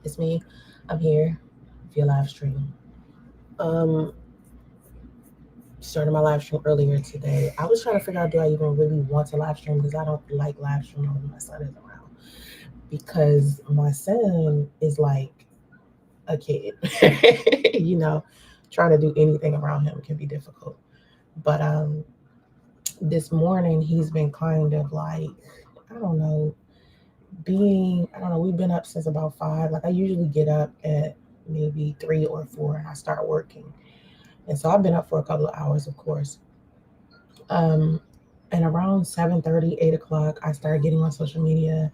It's me. I'm here via live stream. Um, Started my live stream earlier today. I was trying to figure out, do I even really want to live stream, because I don't like live streaming when my son is around, because my son is like a kid. you know, Trying to do anything around him can be difficult. But this morning he's been kind of like, I don't know, I don't know, we've been up since about 5. Like, I usually get up at maybe 3 or 4 and I start working. And so I've been up for a couple of hours, of course. Um, and around 7:30, 8 o'clock, I started getting on social media,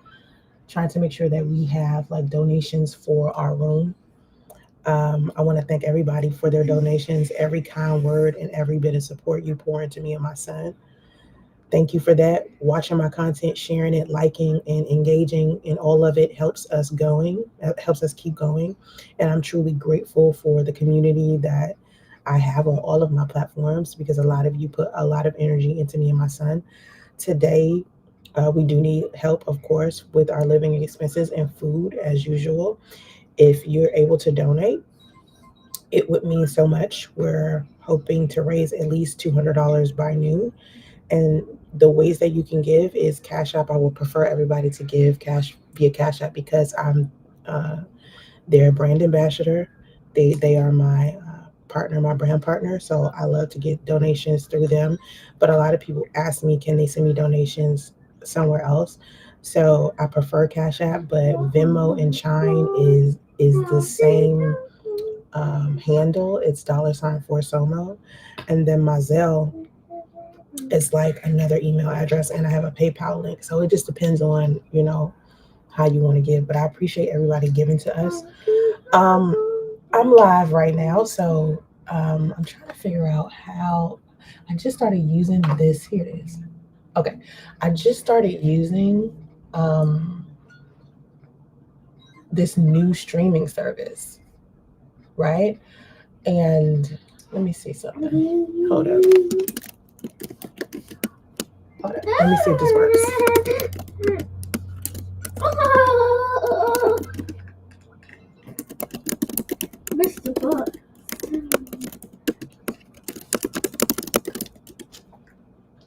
trying to make sure that we have like donations for our room. I want to thank everybody for their donations, every kind word, and every bit of support you pour into me and my son. Thank you for that. Watching my content, sharing it, liking, and engaging in all of it helps us going, helps us keep going. And I'm truly grateful for the community that I have on all of my platforms, because a lot of you put a lot of energy into me and my son. Today, we do need help, of course, with our living expenses and food as usual. If you're able to donate, it would mean so much. We're hoping to raise at least $200 by noon, and the ways that you can give is Cash App. I would prefer everybody to give cash via Cash App, because I'm uh, their brand ambassador. They are my partner, my brand partner. So I love to get donations through them. But a lot of people ask me, can they send me donations somewhere else? So I prefer Cash App, but Venmo and Chime is the same handle. It's $ for Somo, and then my Zelle is like another email address, and I have a PayPal link. So it just depends on, how you want to give. But I appreciate everybody giving to us. Um, I'm live right now, so I'm trying to figure out how. I just started using this. Here it is. Okay, I just started using um, this new streaming service, right? And let me see something. Hold up. Hold up. Let me see if this works. Mr. Buck.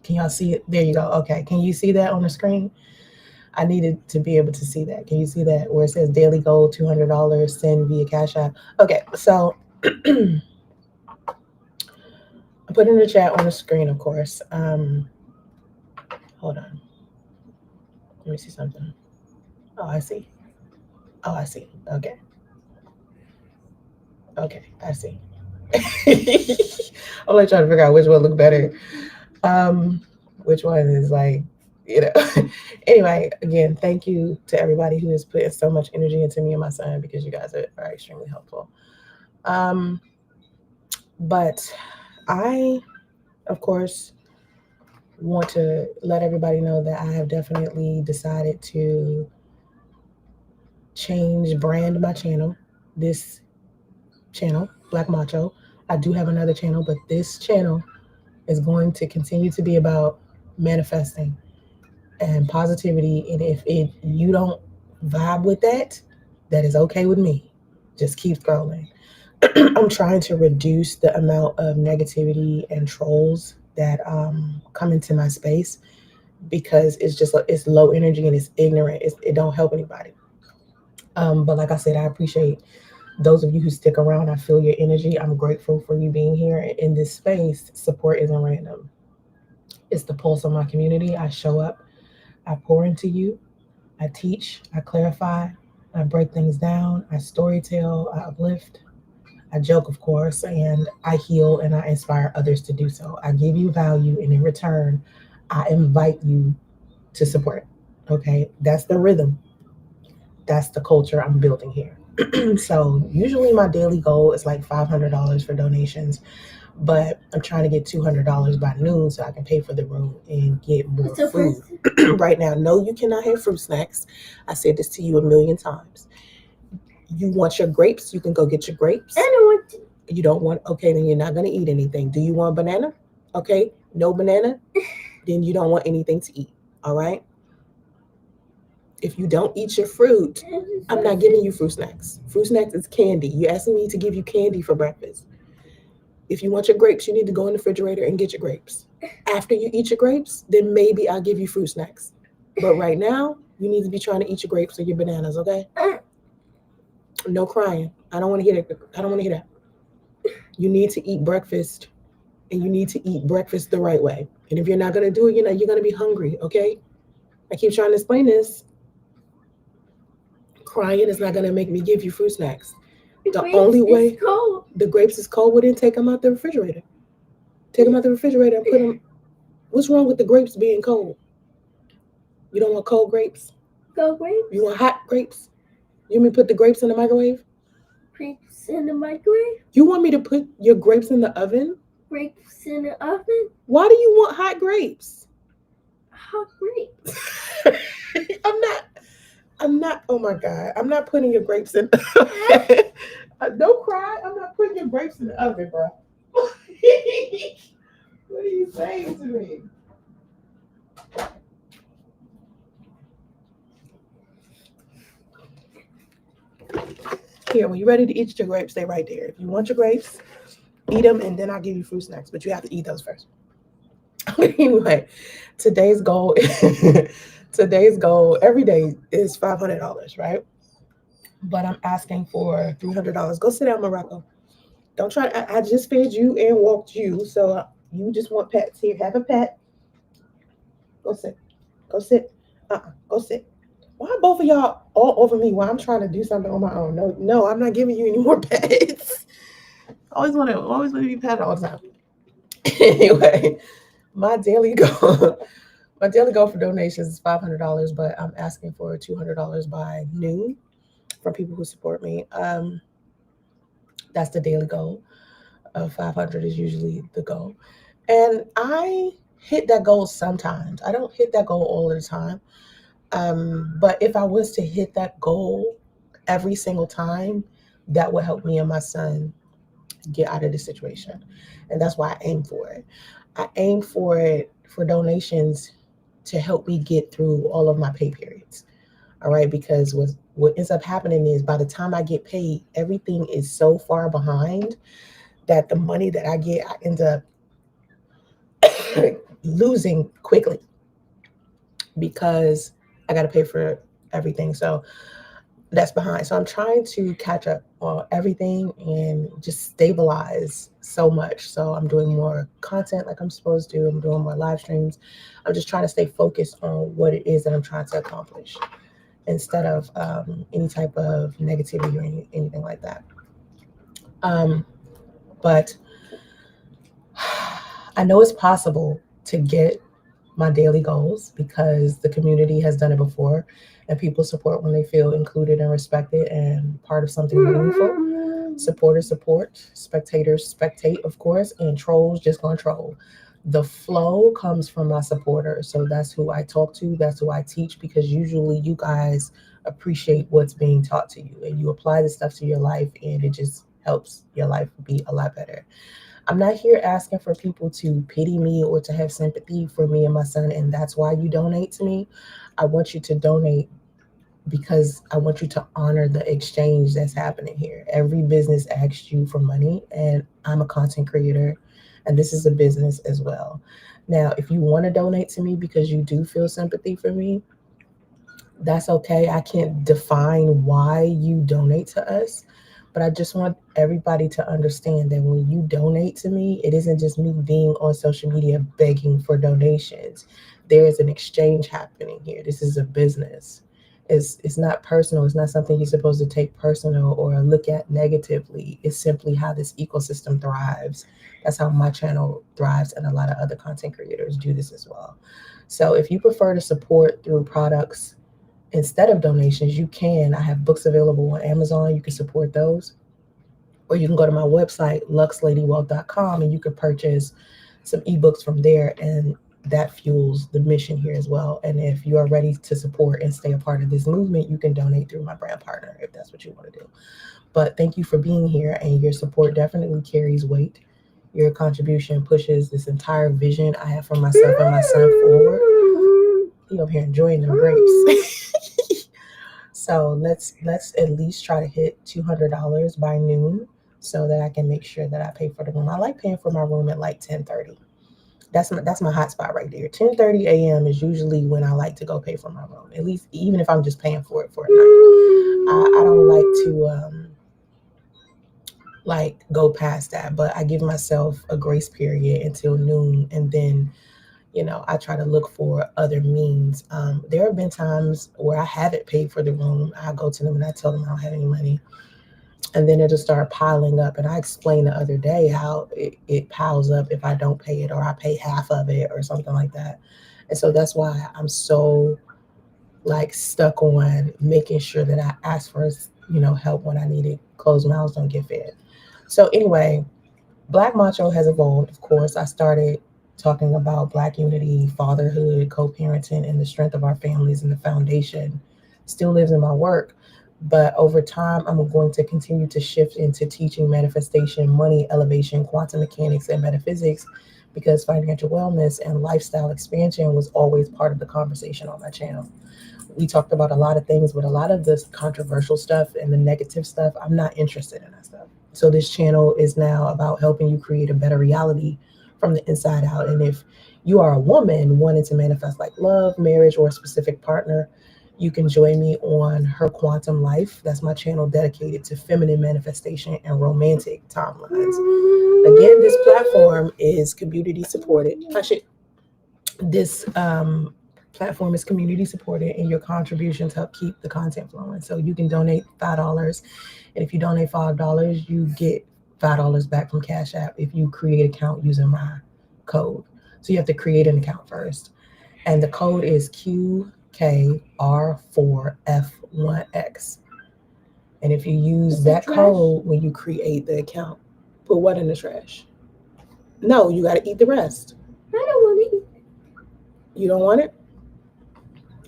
Can y'all see it? There you go. Okay. Can you see that on the screen? I needed to be able to see that. Can you see that where it says daily goal, $200, send via Cash App? Okay. So I put in the chat on the screen, of course. Hold on. Let me see something. Oh, I see. Oh, I see. Okay. Okay. I see. I'm like trying to figure out which one look better. Um, which one is like, you know. Anyway, again, thank you to everybody who has put so much energy into me and my son, because you guys are extremely helpful. Um, but I, of course, want to let everybody know that I have definitely decided to change brand my channel. This channel, Black Macho. I do have another channel, but this channel is going to continue to be about manifesting and positivity. And if you don't vibe with that, that is okay with me. Just keep scrolling. I'm trying to reduce the amount of negativity and trolls that come into my space, because it's low energy and it's ignorant. It don't help anybody. But like I said, I appreciate those of you who stick around. I feel your energy. I'm grateful for you being here in this space. Support isn't random. It's the pulse of my community. I show up. I pour into you. I teach. I clarify. I break things down. I storytell. I uplift. I joke, of course, and I heal and I inspire others to do so. I give you value, and in return, I invite you to support. Okay, that's the rhythm. That's the culture I'm building here. So usually my daily goal is like $500 for donations, but I'm trying to get $200 by noon so I can pay for the room and get more food. Right now, no, you cannot have fruit snacks. I said this to you a million times. You want your grapes, you can go get your grapes. I don't want to. You don't want, okay, then you're not going to eat anything. Do you want banana? Okay, no banana, then you don't want anything to eat. All right. If you don't eat your fruit, I'm not giving you fruit snacks. Fruit snacks is candy. You're asking me to give you candy for breakfast. If you want your grapes, you need to go in the refrigerator and get your grapes. After you eat your grapes, then maybe I'll give you fruit snacks. But right now, you need to be trying to eat your grapes or your bananas, okay? No crying. I don't want to hear that. I don't want to hear that. You need to eat breakfast, and you need to eat breakfast the right way. And if you're not going to do it, you're going to be hungry, okay? I keep trying to explain this. Crying is not going to make me give you fruit snacks. The only way the grapes is cold, well, then take them out the refrigerator. Take them out the refrigerator and put them. What's wrong with the grapes being cold? You don't want cold grapes? Cold grapes? You want hot grapes? You want me to put the grapes in the microwave? Grapes in the microwave? You want me to put your grapes in the oven? Grapes in the oven? Why do you want hot grapes? Hot grapes? I'm not, oh my God, I'm not putting your grapes in the oven. Don't cry. I'm not putting your grapes in the oven, bro. What are you saying to me? Here, when you're ready to eat your grapes, stay right there. If you want your grapes, eat them, and then I'll give you fruit snacks. But you have to eat those first. Anyway, today's goal every day is $500, right? But I'm asking for $300. Go sit down, Morocco. Don't try. I just fed you and walked you, so you just want pets. Here, have a pet. Go sit. Go sit. Go sit. Why are both of y'all all over me while I'm trying to do something on my own? No, I'm not giving you any more pets. Always want to be petted all the time. Anyway, my daily goal for donations is $500, but I'm asking for $200 by noon from people who support me. That's the daily goal. 500 is usually the goal, and I hit that goal sometimes. I don't hit that goal all the time. But if I was to hit that goal every single time, that would help me and my son get out of the situation. And that's why I aim for it. I aim for it for donations to help me get through all of my pay periods. All right, because what ends up happening is by the time I get paid, everything is so far behind that the money that I get, I end up losing quickly because I got to pay for everything. So that's behind. So I'm trying to catch up on everything and just stabilize so much. So I'm doing more content like I'm supposed to. I'm doing more live streams. I'm just trying to stay focused on what it is that I'm trying to accomplish instead of any type of negativity or anything like that. But I know it's possible to get my daily goals because the community has done it before and people support when they feel included and respected and part of something meaningful. Supporters support, spectators spectate, of course, and trolls just gonna troll. The flow comes from my supporters. So that's who I talk to, that's who I teach, because usually you guys appreciate what's being taught to you and you apply this stuff to your life and it just helps your life be a lot better. I'm not here asking for people to pity me or to have sympathy for me and my son, and that's why you donate to me. I want you to donate because I want you to honor the exchange that's happening here. Every business asks you for money, and I'm a content creator, and this is a business as well. Now, if you want to donate to me because you do feel sympathy for me, that's okay. I can't define why you donate to us, but I just want everybody to understand that when you donate to me, it isn't just me being on social media begging for donations. There is an exchange happening here. This is a business. It's not personal. It's not something you're supposed to take personal or look at negatively. It's simply how this ecosystem thrives. That's how my channel thrives, and a lot of other content creators do this as well. So if you prefer to support through products instead of donations, you can. I have books available on Amazon. You can support those. Or you can go to my website, luxladywealth.com, and you can purchase some ebooks from there. And that fuels the mission here as well. And if you are ready to support and stay a part of this movement, you can donate through my brand partner if that's what you want to do. But thank you for being here, and your support definitely carries weight. Your contribution pushes this entire vision I have for myself and my son forward. He over here enjoying them grapes. So let's at least try to hit $200 by noon so that I can make sure that I pay for the room. I like paying for my room at like 10:30. That's my hot spot right there. 10:30 a.m. is usually when I like to go pay for my room. At least even if I'm just paying for it for a night. I don't like to like go past that, but I give myself a grace period until noon, and then I try to look for other means. There have been times where I haven't paid for the room. I go to them and I tell them I don't have any money, and then it'll start piling up. And I explained the other day how it piles up if I don't pay it or I pay half of it or something like that. And so that's why I'm so like stuck on making sure that I ask for help when I need it. Closed mouths don't get fed. So anyway, Black Macho has evolved. Of course, I started talking about Black unity, fatherhood, co-parenting, and the strength of our families, and the foundation still lives in my work. But over time, I'm going to continue to shift into teaching manifestation, money, elevation, quantum mechanics, and metaphysics, because financial wellness and lifestyle expansion was always part of the conversation on my channel. We talked about a lot of things, but a lot of this controversial stuff and the negative stuff, I'm not interested in that stuff. So this channel is now about helping you create a better reality from the inside out. And if you are a woman wanting to manifest like love, marriage, or a specific partner, you can join me on Her Quantum Life. That's my channel dedicated to feminine manifestation and romantic timelines. Again, this platform is community supported. This platform is community supported, and your contributions help keep the content flowing. So you can donate $5, and if you donate $5, you get $5 back from Cash App if you create an account using my code. So you have to create an account first, and the code is QKR4F1X. And if you use that code when you create the account, put what in the trash? No, you got to eat the rest. I don't want to eat. You don't want it?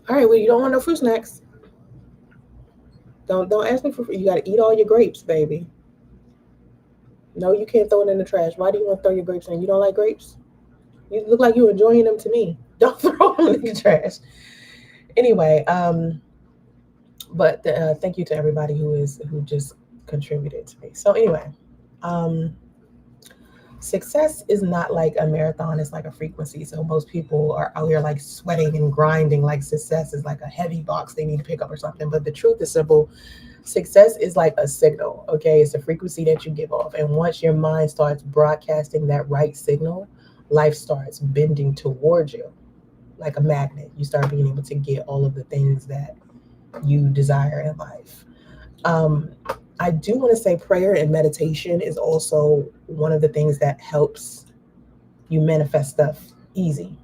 All right, well, you don't want no fruit snacks. Don't ask me for. You got to eat all your grapes, baby. No, you can't throw it in the trash. Why do you want to throw your grapes in? You don't like grapes? You look like you're enjoying them to me. Don't throw them in the trash. Anyway, but thank you to everybody who just contributed to me. So anyway, success is not like a marathon, it's like a frequency. So most people are out here like sweating and grinding like success is like a heavy box they need to pick up or something. But the truth is simple. Success is like a signal, okay? It's a frequency that you give off. And once your mind starts broadcasting that right signal, life starts bending towards you like a magnet. You start being able to get all of the things that you desire in life. I do want to say prayer and meditation is also one of the things that helps you manifest stuff easy,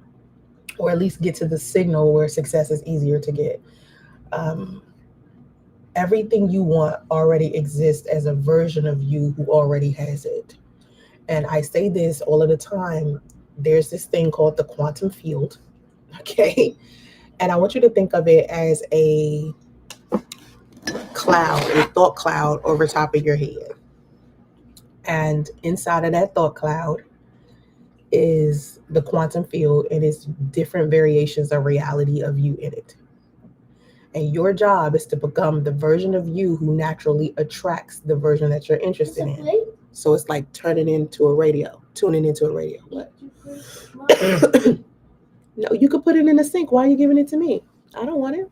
or at least get to the signal where success is easier to get. Everything you want already exists as a version of you who already has it. And I say this all of the time. There's this thing called the quantum field, okay? And I want you to think of it as a cloud, a thought cloud over top of your head. And inside of that thought cloud is the quantum field, and it's different variations of reality of you in it. And your job is to become the version of you who naturally attracts the version that you're interested in. So it's like tuning into a radio. What? No, you could put it in the sink. Why are you giving it to me? I don't want it.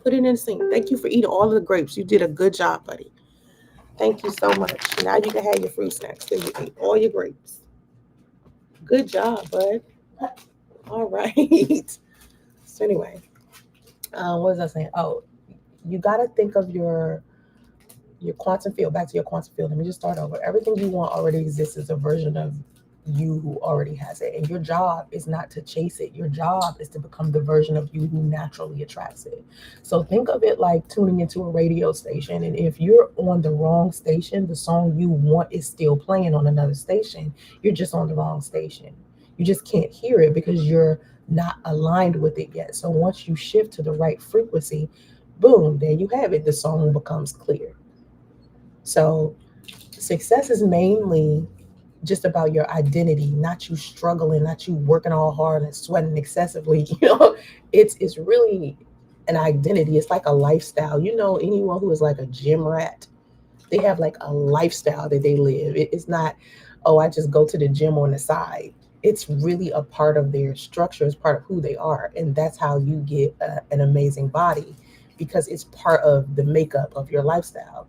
Put it in the sink. Thank you for eating all of the grapes. You did a good job, buddy. Thank you so much. Now you can have your fruit snacks. So you ate all your grapes. Good job, bud. All right. So anyway, what was I saying? Oh, you got to think of your quantum field. Back to your quantum field. Let me just start over. Everything you want already exists as a version of you who already has it. And your job is not to chase it. Your job is to become the version of you who naturally attracts it. So think of it like tuning into a radio station. And if you're on the wrong station, the song you want is still playing on another station. You're just on the wrong station. You just can't hear it because you're not aligned with it yet. So once you shift to the right frequency, boom, there you have it. The song becomes clear. So success is mainly just about your identity, not you struggling, not you working all hard and sweating excessively. It's really an identity. It's like a lifestyle. You know, anyone who is like a gym rat, they have like a lifestyle that they live. It's not, oh, I just go to the gym on the side. It's really a part of their structure, it's part of who they are. And that's how you get an amazing body, because it's part of the makeup of your lifestyle.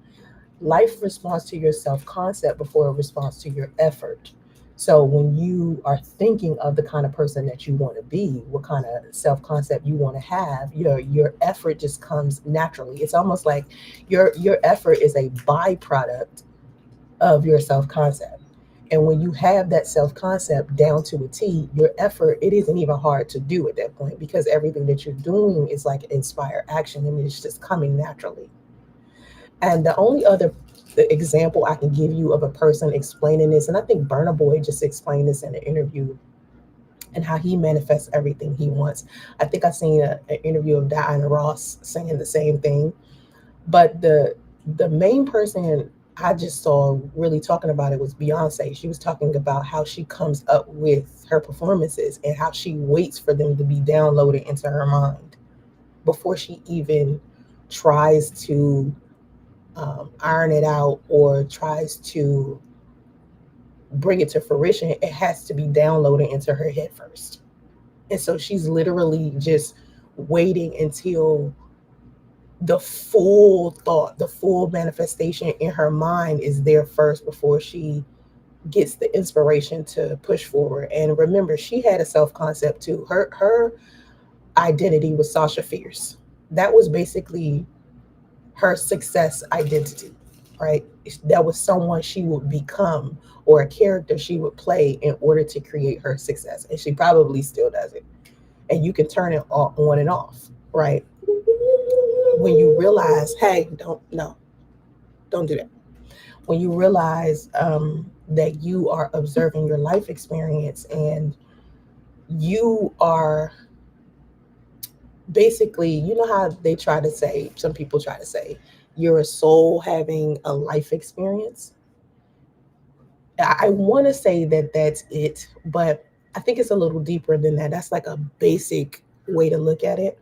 Life responds to your self concept before it responds to your effort. So when you are thinking of the kind of person that you want to be, what kind of self concept you want to have, your effort just comes naturally. It's almost like your effort is a byproduct of your self concept. And when you have that self concept down to a T, your effort, it isn't even hard to do at that point, because everything that you're doing is like inspire action and it's just coming naturally. And the only other example I can give you of a person explaining this, and I think Burna Boy just explained this in an interview, and how he manifests everything he wants. I think I seen an interview of Diana Ross saying the same thing. But the main person I just saw really talking about it was Beyonce. She was talking about how she comes up with her performances and how she waits for them to be downloaded into her mind before she even tries to iron it out or tries to bring it to fruition. It has to be downloaded into her head first. And so she's literally just waiting until the full thought, the full manifestation in her mind is there first before she gets the inspiration to push forward. And remember, she had a self concept too. Her identity was Sasha Fierce. That was basically her success identity, right? That was someone she would become, or a character she would play in order to create her success. And she probably still does it. And you can turn it on and off, right? When you realize, hey, don't, no, don't do that. When you realize that you are observing your life experience, and you are basically, you know how they try to say, some people try to say, you're a soul having a life experience. I want to say that that's it, but I think it's a little deeper than that. That's like a basic way to look at it.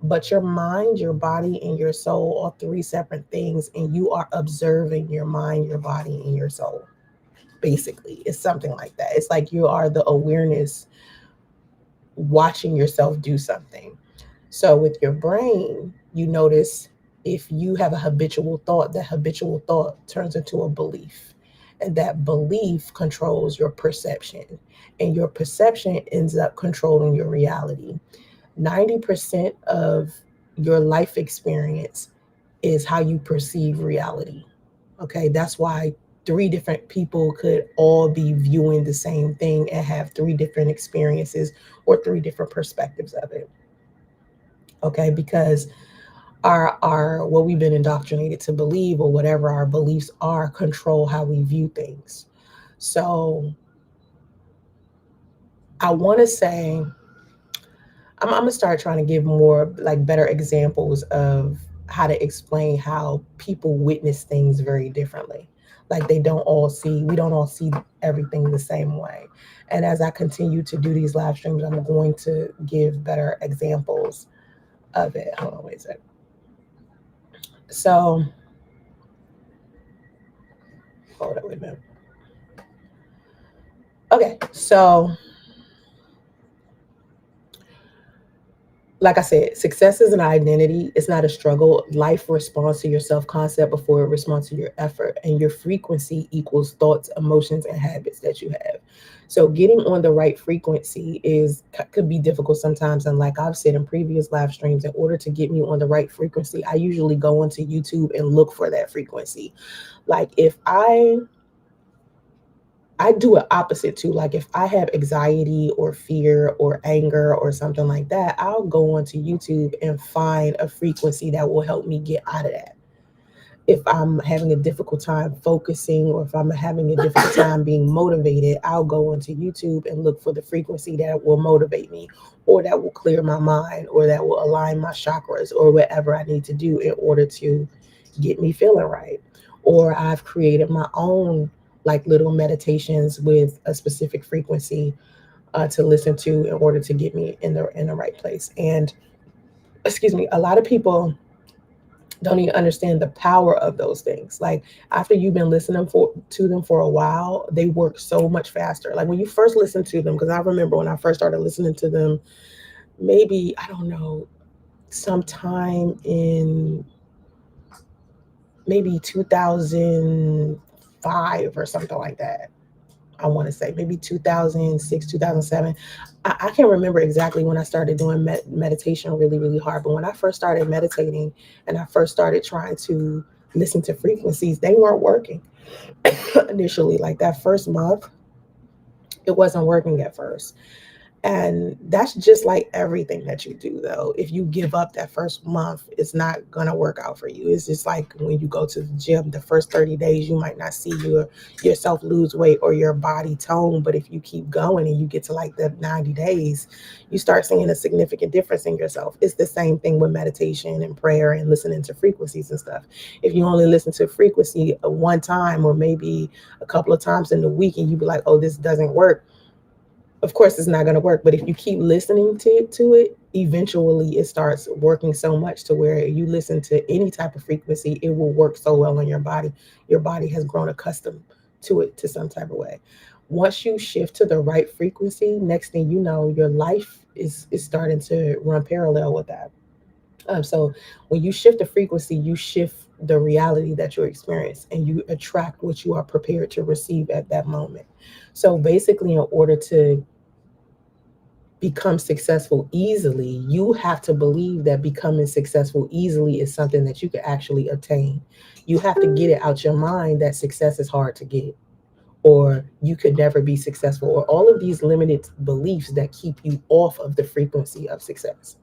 But your mind, your body, and your soul are three separate things, and you are observing your mind, your body, and your soul. Basically, it's something like that. It's like you are the awareness watching yourself do something. So with your brain, you notice if you have a habitual thought, that habitual thought turns into a belief. And that belief controls your perception. And your perception ends up controlling your reality. 90% of your life experience is how you perceive reality. Okay, that's why three different people could all be viewing the same thing and have three different experiences or three different perspectives of it. Okay, because our what we've been indoctrinated to believe, or whatever our beliefs are, control how we view things. So I want to say, I'm gonna start trying to give more like better examples of how to explain how people witness things very differently. Like we don't all see everything the same way. And as I continue to do these live streams, I'm going to give better examples of it. Hold on, wait a second. So, hold on, wait a minute. Okay, so like I said, success is an identity. It's not a struggle. Life responds to your self concept before it responds to your effort. And your frequency equals thoughts, emotions, and habits that you have. So getting on the right frequency could be difficult sometimes. And like I've said in previous live streams, in order to get me on the right frequency, I usually go onto YouTube and look for that frequency. Like if I do an opposite too. Like if I have anxiety or fear or anger or something like that, I'll go onto YouTube and find a frequency that will help me get out of that. If I'm having a difficult time focusing, or if I'm having a difficult time being motivated, I'll go onto YouTube and look for the frequency that will motivate me, or that will clear my mind, or that will align my chakras, or whatever I need to do in order to get me feeling right. Or I've created my own like little meditations with a specific frequency to listen to in order to get me in the right place. And excuse me, a lot of people don't even understand the power of those things. Like after you've been listening to them for a while, they work so much faster. Like when you first listen to them, because I remember when I first started listening to them, maybe I don't know, sometime in maybe 2005 or something like that. I want to say maybe 2006, 2007. I can't remember exactly when I started doing meditation really, really hard. But when I first started meditating and I first started trying to listen to frequencies, they weren't working initially. Like that first month, it wasn't working at first. And that's just like everything that you do, though. If you give up that first month, it's not going to work out for you. It's just like when you go to the gym, the first 30 days, you might not see yourself lose weight or your body tone. But if you keep going and you get to like the 90 days, you start seeing a significant difference in yourself. It's the same thing with meditation and prayer and listening to frequencies and stuff. If you only listen to frequency one time or maybe a couple of times in the week and you be like, oh, this doesn't work, of course it's not going to work. But if you keep listening to it, eventually it starts working so much to where you listen to any type of frequency, it will work so well on your body. Your body has grown accustomed to it to some type of way. Once you shift to the right frequency, next thing you know, your life is starting to run parallel with that. So when you shift the frequency, you shift the reality that you experience and you attract what you are prepared to receive at that moment. So basically, in order to become successful easily, you have to believe that becoming successful easily is something that you can actually obtain. You have to get it out your mind that success is hard to get, or you could never be successful, or all of these limited beliefs that keep you off of the frequency of success.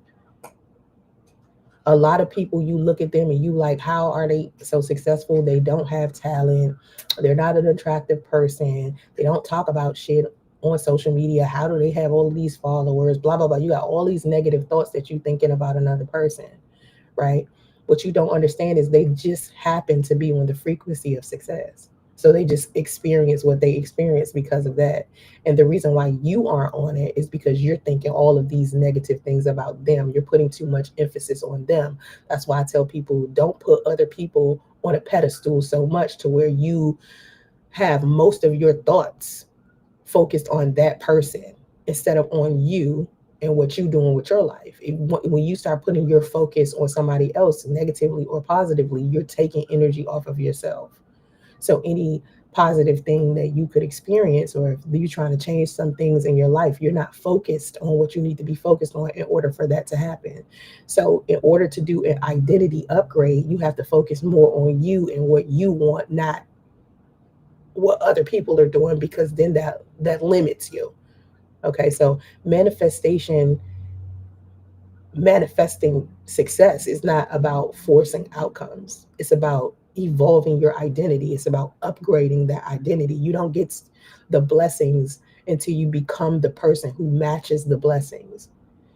A lot of people, you look at them and you like, how are they so successful? They don't have talent. They're not an attractive person. They don't talk about shit on social media. How do they have all of these followers? Blah, blah, blah. You got all these negative thoughts that you're thinking about another person, right? What you don't understand is they just happen to be on the frequency of success. So they just experience what they experience because of that. And the reason why you aren't on it is because you're thinking all of these negative things about them. You're putting too much emphasis on them. That's why I tell people, don't put other people on a pedestal so much to where you have most of your thoughts focused on that person instead of on you and what you're doing with your life. When you start putting your focus on somebody else negatively or positively, you're taking energy off of yourself. So any positive thing that you could experience, or if you're trying to change some things in your life, you're not focused on what you need to be focused on in order for that to happen. So in order to do an identity upgrade, you have to focus more on you and what you want, not what other people are doing, because then that limits you. Okay, so manifesting success is not about forcing outcomes. It's about evolving your identity. It's about upgrading that identity. You don't get the blessings until you become the person who matches the blessings.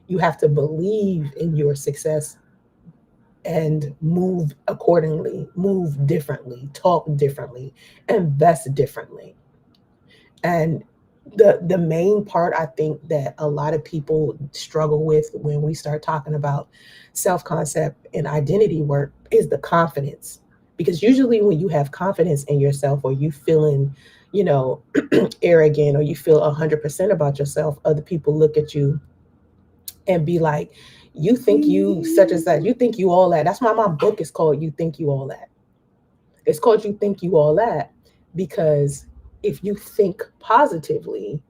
You have to believe in your success and move accordingly, move differently, talk differently, invest differently. And the main part I think that a lot of people struggle with when we start talking about self concept and identity work is the confidence. Because usually when you have confidence in yourself, or you feeling, you know, arrogant, or you feel 100% about yourself, other people look at you and be like, you think you such and such, you think you all that. That's why my book is called You Think You All That. It's called You Think You All That because if you think positively,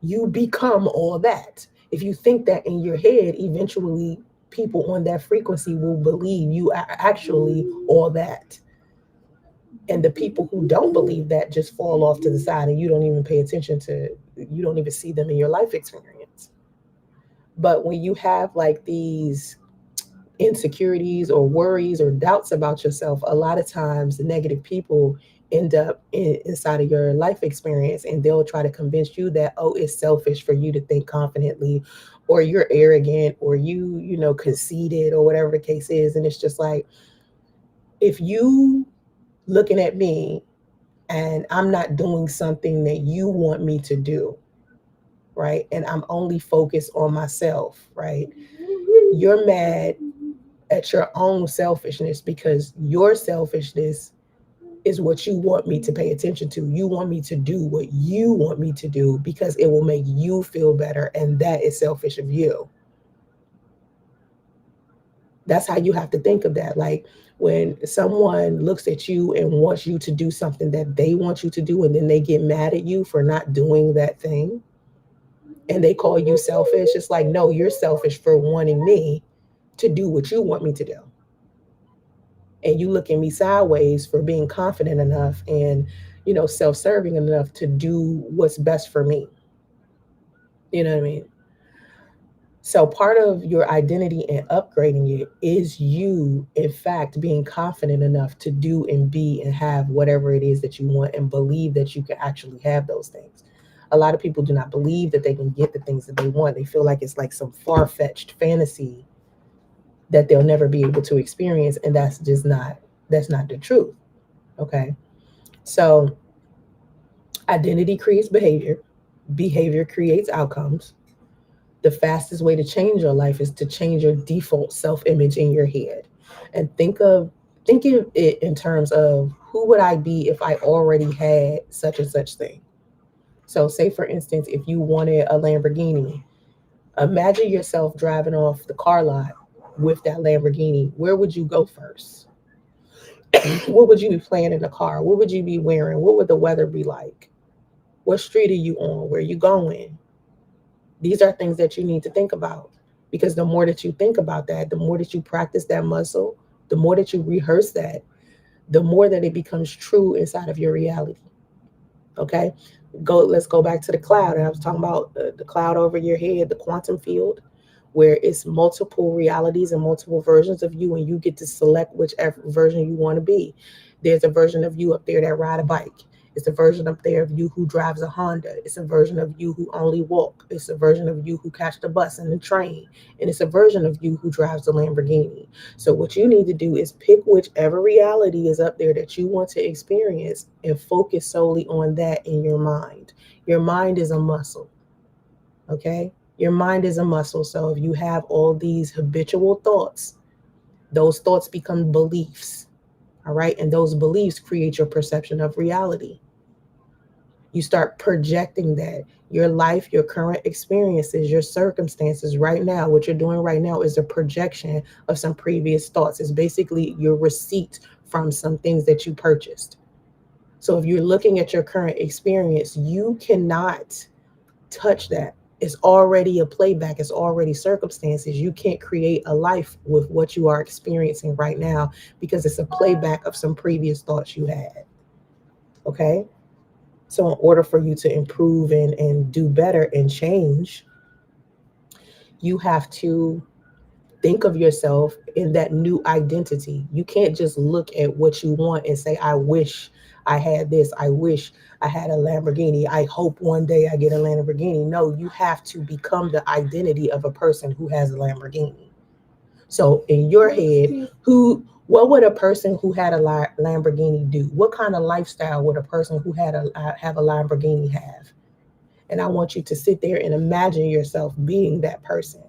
you become all that. If you think that in your head, eventually people on that frequency will believe you are actually all that. And the people who don't believe that just fall off to the side, and you don't even pay attention to, you don't even see them in your life experience. But when you have like these insecurities or worries or doubts about yourself, a lot of times the negative people end up inside of your life experience, and they'll try to convince you that, oh, it's selfish for you to think confidently, or you're arrogant, or you conceited, or whatever the case is. And it's just like, if you looking at me and I'm not doing something that you want me to do, right, and I'm only focused on myself, right, you're mad at your own selfishness, because your selfishness is what you want me to pay attention to. You want me to do what you want me to do because it will make you feel better. And that is selfish of you. That's how you have to think of that. Like when someone looks at you and wants you to do something that they want you to do, and then they get mad at you for not doing that thing and they call you selfish, it's like, no, you're selfish for wanting me to do what you want me to do. And you look at me sideways for being confident enough and, self-serving enough to do what's best for me. You know what I mean? So part of your identity and upgrading it is you, in fact, being confident enough to do and be and have whatever it is that you want and believe that you can actually have those things. A lot of people do not believe that they can get the things that they want. They feel like it's like some far-fetched fantasy that they'll never be able to experience. And that's not the truth. Okay. So identity creates behavior. Behavior creates outcomes. The fastest way to change your life is to change your default self-image in your head. And think of it in terms of, who would I be if I already had such and such thing? So say for instance, if you wanted a Lamborghini, imagine yourself driving off the car lot with that Lamborghini. Where would you go first? What would you be playing in the car? What would you be wearing? What would the weather be like? What street are you on? Where are you going? These are things that you need to think about, because the more that you think about that, the more that you practice that muscle, the more that you rehearse that, the more that it becomes true inside of your reality. Okay? Let's go back to the cloud. And I was talking about the cloud over your head, the quantum field, where it's multiple realities and multiple versions of you, and you get to select whichever version you want to be. There's a version of you up there that ride a bike. It's a version up there of you who drives a Honda. It's a version of you who only walk. It's a version of you who catch the bus and the train. And it's a version of you who drives the Lamborghini. So what you need to do is pick whichever reality is up there that you want to experience and focus solely on that in your mind. Your mind is a muscle. Okay? Your mind is a muscle. So if you have all these habitual thoughts, those thoughts become beliefs. All right? And those beliefs create your perception of reality. You start projecting that. Your life, your current experiences, your circumstances right now, what you're doing right now is a projection of some previous thoughts. It's basically your receipt from some things that you purchased. So if you're looking at your current experience, you cannot touch that. It's already a playback. It's already circumstances. You can't create a life with what you are experiencing right now, because it's a playback of some previous thoughts you had. Okay? So in order for you to improve and do better and change, you have to think of yourself in that new identity. You can't just look at what you want and say, I wish I had this. I wish I had a Lamborghini. I hope one day I get a Lamborghini. No, you have to become the identity of a person who has a Lamborghini. So in your head, what would a person who had a Lamborghini do? What kind of lifestyle would a person who have a Lamborghini have? And I want you to sit there and imagine yourself being that person,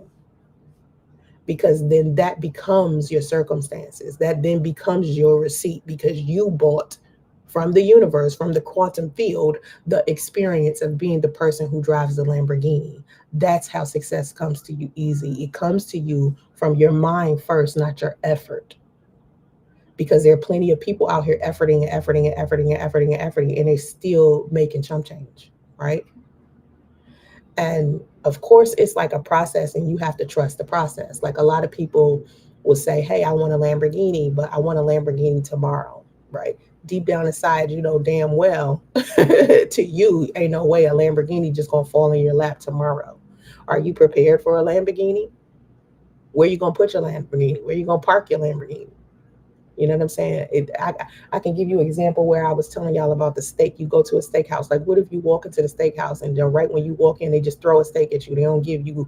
because then that becomes your circumstances. That then becomes your receipt, because you bought from the universe, from the quantum field, the experience of being the person who drives the Lamborghini. That's how success comes to you easy. It comes to you from your mind first, not your effort. Because there are plenty of people out here efforting and efforting and efforting and efforting and efforting, and they still making chump change, right? And of course, it's like a process, and you have to trust the process. Like a lot of people will say, hey, I want a Lamborghini, but I want a Lamborghini tomorrow, right? Deep down inside, you know damn well to you, ain't no way a Lamborghini just gonna fall in your lap tomorrow. Are you prepared for a Lamborghini? Where you gonna put your Lamborghini? Where you gonna park your Lamborghini? You know what I'm saying? I can give you an example where I was telling y'all about the steak. You go to a steakhouse. Like, what if you walk into the steakhouse and then right when you walk in, they just throw a steak at you? They don't give you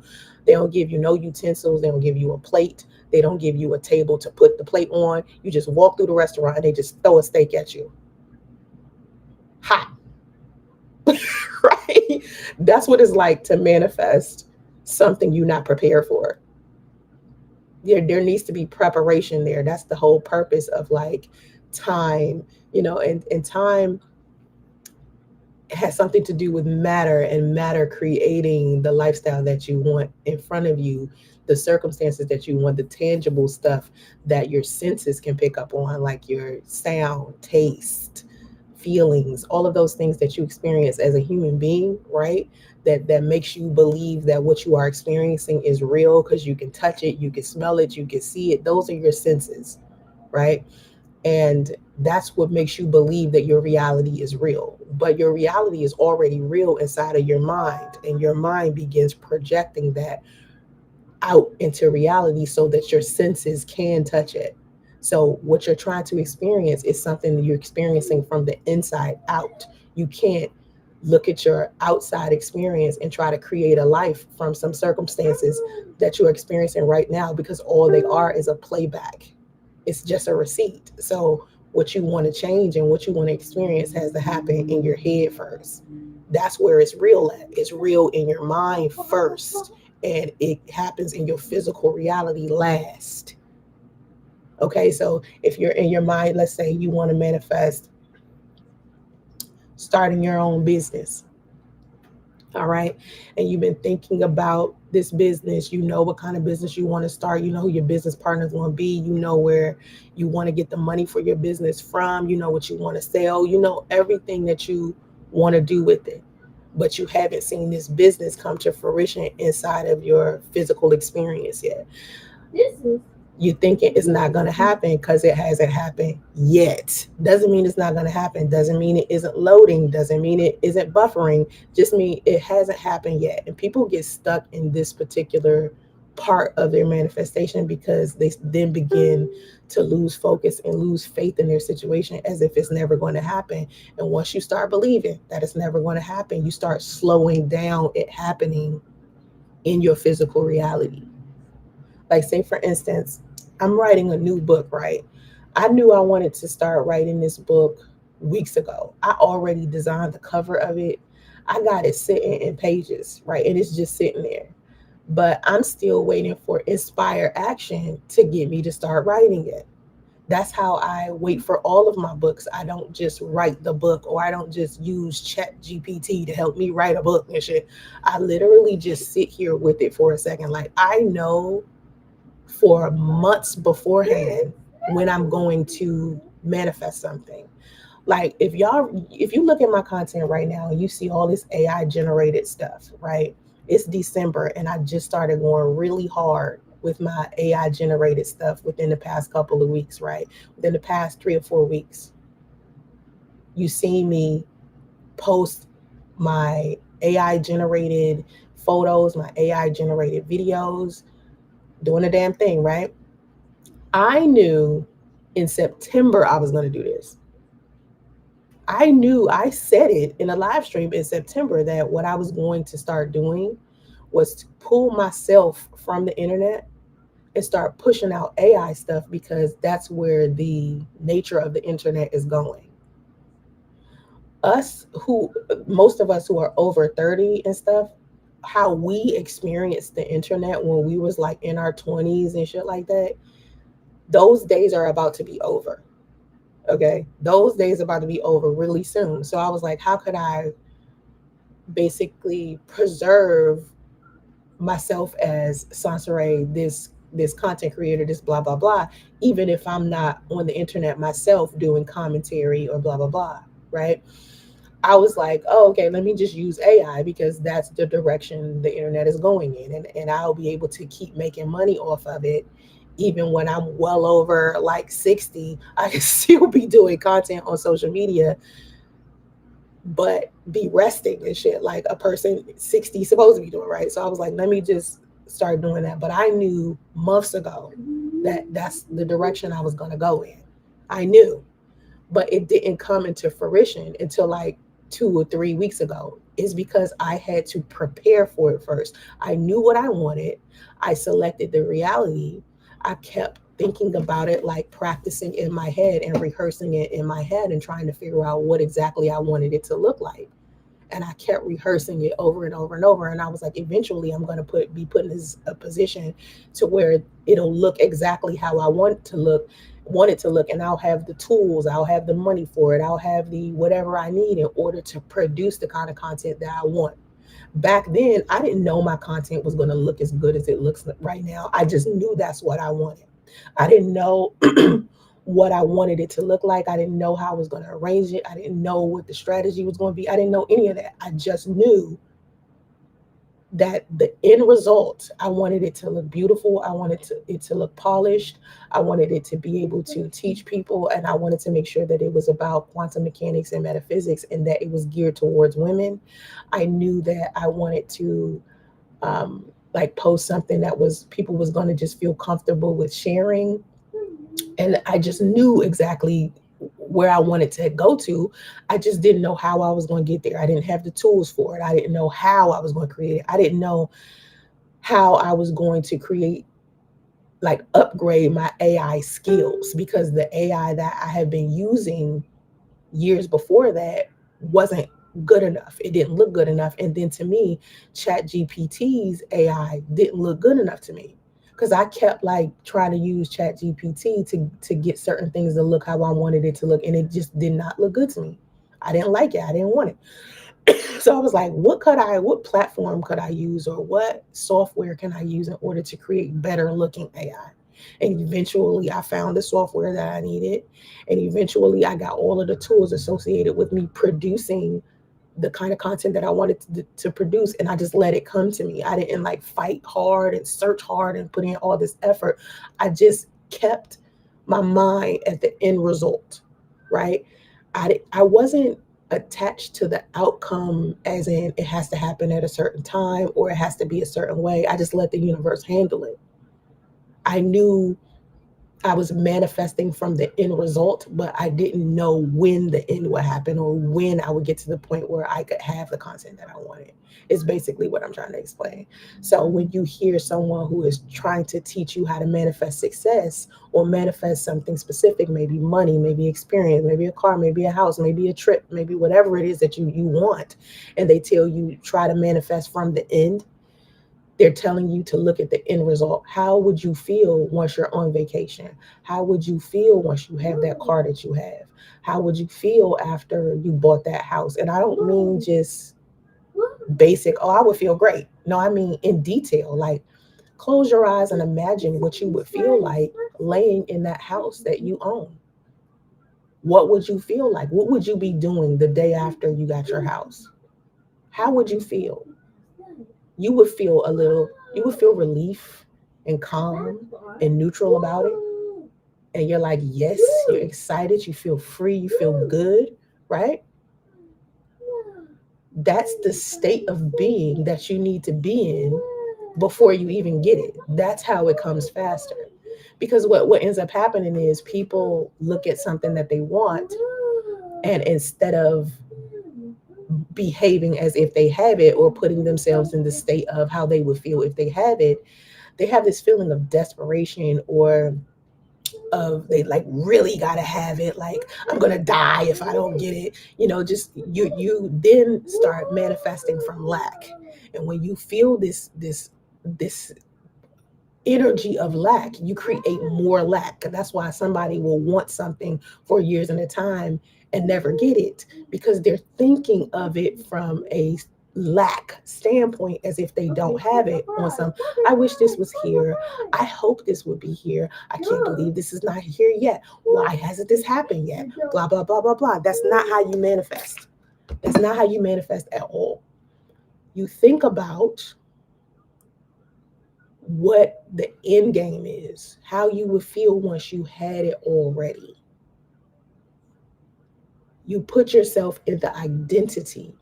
no utensils. They don't give you a plate. They don't give you a table to put the plate on. You just walk through the restaurant and they just throw a steak at you. Hot. Right? That's what it's like to manifest something you're not prepared for. There needs to be preparation there. That's the whole purpose of like time, and time has something to do with matter, and matter creating the lifestyle that you want in front of you, the circumstances that you want, the tangible stuff that your senses can pick up on, like your sound, taste, feelings, all of those things that you experience as a human being, right? That makes you believe that what you are experiencing is real because you can touch it, you can smell it, you can see it. Those are your senses, right? And that's what makes you believe that your reality is real. But your reality is already real inside of your mind, and your mind begins projecting that out into reality so that your senses can touch it. So, what you're trying to experience is something that you're experiencing from the inside out. You can't look at your outside experience and try to create a life from some circumstances that you're experiencing right now, because all they are is a playback. It's just a receipt. So, what you want to change and what you want to experience has to happen in your head first. That's where it's real at. It's real in your mind first, and it happens in your physical reality last. Okay, so if you're in your mind, let's say you want to manifest starting your own business, all right, and you've been thinking about this business, you know what kind of business you want to start, you know who your business partners want to be, you know where you want to get the money for your business from, you know what you want to sell, you know everything that you want to do with it, but you haven't seen this business come to fruition inside of your physical experience yet. This is You think it's not going to happen because it hasn't happened yet. Doesn't mean it's not going to happen. Doesn't mean it isn't loading. Doesn't mean it isn't buffering. Just mean it hasn't happened yet. And people get stuck in this particular part of their manifestation because they then begin to lose focus and lose faith in their situation as if it's never going to happen. And once you start believing that it's never going to happen, you start slowing down it happening in your physical reality. Like, say, for instance, I'm writing a new book, right? I knew I wanted to start writing this book weeks ago. I already designed the cover of it. I got it sitting in pages, right? And it's just sitting there. But I'm still waiting for Inspire Action to get me to start writing it. That's how I wait for all of my books. I don't just write the book, or I don't just use Chat GPT to help me write a book and shit. I literally just sit here with it for a second. Like, I know for months beforehand when I'm going to manifest something. Like, if you look at my content right now and you see all this AI generated stuff, right? It's December and I just started going really hard with my AI generated stuff within the past couple of weeks, right? Within the past 3 or 4 weeks. You see me post my AI generated photos, my AI generated videos, doing a damn thing, right? I knew in September I was going to do this. I knew, I said it in a live stream in September, that what I was going to start doing was to pull myself from the internet and start pushing out AI stuff, because that's where the nature of the internet is going. Us who, most of us who are over 30 and stuff, how we experienced the internet when we was like in our 20s and shit like that, those days are about to be over. Okay, those days are about to be over really soon. So I was like, how could I basically preserve myself as Sansaray, this content creator, this blah blah blah, even if I'm not on the internet myself doing commentary or blah blah blah, right? I was like, oh, okay, let me just use AI because that's the direction the internet is going in, and I'll be able to keep making money off of it. Even when I'm well over like 60, I can still be doing content on social media, but be resting and shit like a person 60 supposed to be doing, right? So I was like, let me just start doing that. But I knew months ago that that's the direction I was going to go in. I knew, but it didn't come into fruition until like 2 or 3 weeks ago. Is because I had to prepare for it first. I knew what I wanted. I selected the reality. I kept thinking about it, like practicing in my head and rehearsing it in my head and trying to figure out what exactly I wanted it to look like. And I kept rehearsing it over and over and over. And I was like, eventually I'm going to be put in this a position to where it'll look exactly how I want it to look. And I'll have the tools, I'll have the money for it, I'll have the whatever I need in order to produce the kind of content that I want. Back then, I didn't know my content was going to look as good as it looks right now. I just knew that's what I wanted. I didn't know what I wanted it to look like. I didn't know how I was going to arrange it. I didn't know what the strategy was going to be. I didn't know any of that. I just knew that the end result, I wanted it to look beautiful. I wanted it to look polished. I wanted it to be able to teach people. And I wanted to make sure that it was about quantum mechanics and metaphysics and that it was geared towards women. I knew that I wanted to like post something that was people was going to just feel comfortable with sharing. And I just knew exactly where I wanted to go to. I just didn't know how I was going to get there. I didn't have the tools for it. I didn't know how I was going to create it. I didn't know how I was going to create, like, upgrade my AI skills, because the AI that I had been using years before that wasn't good enough. It didn't look good enough. And then to me, Chat GPT's AI didn't look good enough to me, because I kept like trying to use Chat GPT to get certain things to look how I wanted it to look, and it just did not look good to me. I didn't like it. I didn't want it. So I was like, what platform could I use, or what software can I use in order to create better looking AI? And eventually I found the software that I needed. And eventually I got all of the tools associated with me producing the kind of content that I wanted to produce. And I just let it come to me. I didn't like fight hard and search hard and put in all this effort. I just kept my mind at the end result, right? I wasn't attached to the outcome, as in it has to happen at a certain time or it has to be a certain way. I just let the universe handle it. I knew I was manifesting from the end result, but I didn't know when the end would happen or when I would get to the point where I could have the content that I wanted. It's basically what I'm trying to explain. So when you hear someone who is trying to teach you how to manifest success or manifest something specific, maybe money, maybe experience, maybe a car, maybe a house, maybe a trip, maybe whatever it is that you want, and they tell you try to manifest from the end, they're telling you to look at the end result. How would you feel once you're on vacation? How would you feel once you have that car that you have? How would you feel after you bought that house? And I don't mean just basic, oh, I would feel great. No, I mean in detail. Like, close your eyes and imagine what you would feel like laying in that house that you own. What would you feel like? What would you be doing the day after you got your house? How would you feel? You would feel relief and calm and neutral about it. And you're like, yes, you're excited, you feel free, you feel good, right? That's the state of being that you need to be in before you even get it. That's how it comes faster. Because what ends up happening is people look at something that they want, and instead of behaving as if they have it or putting themselves in the state of how they would feel if they have it, they have this feeling of desperation, or of they like really gotta have it, like I'm gonna die if I don't get it. Just you then start manifesting from lack. And when you feel this energy of lack, you create more lack. That's why somebody will want something for years at a time and never get it, because they're thinking of it from a lack standpoint, as if they don't have it. On some, I wish this was here, I hope this would be here, I can't believe this is not here yet, why hasn't this happened yet, blah blah blah blah blah. That's not how you manifest. That's not how you manifest at all. You think about what the end game is, how you would feel once you had it already. You put yourself in the identity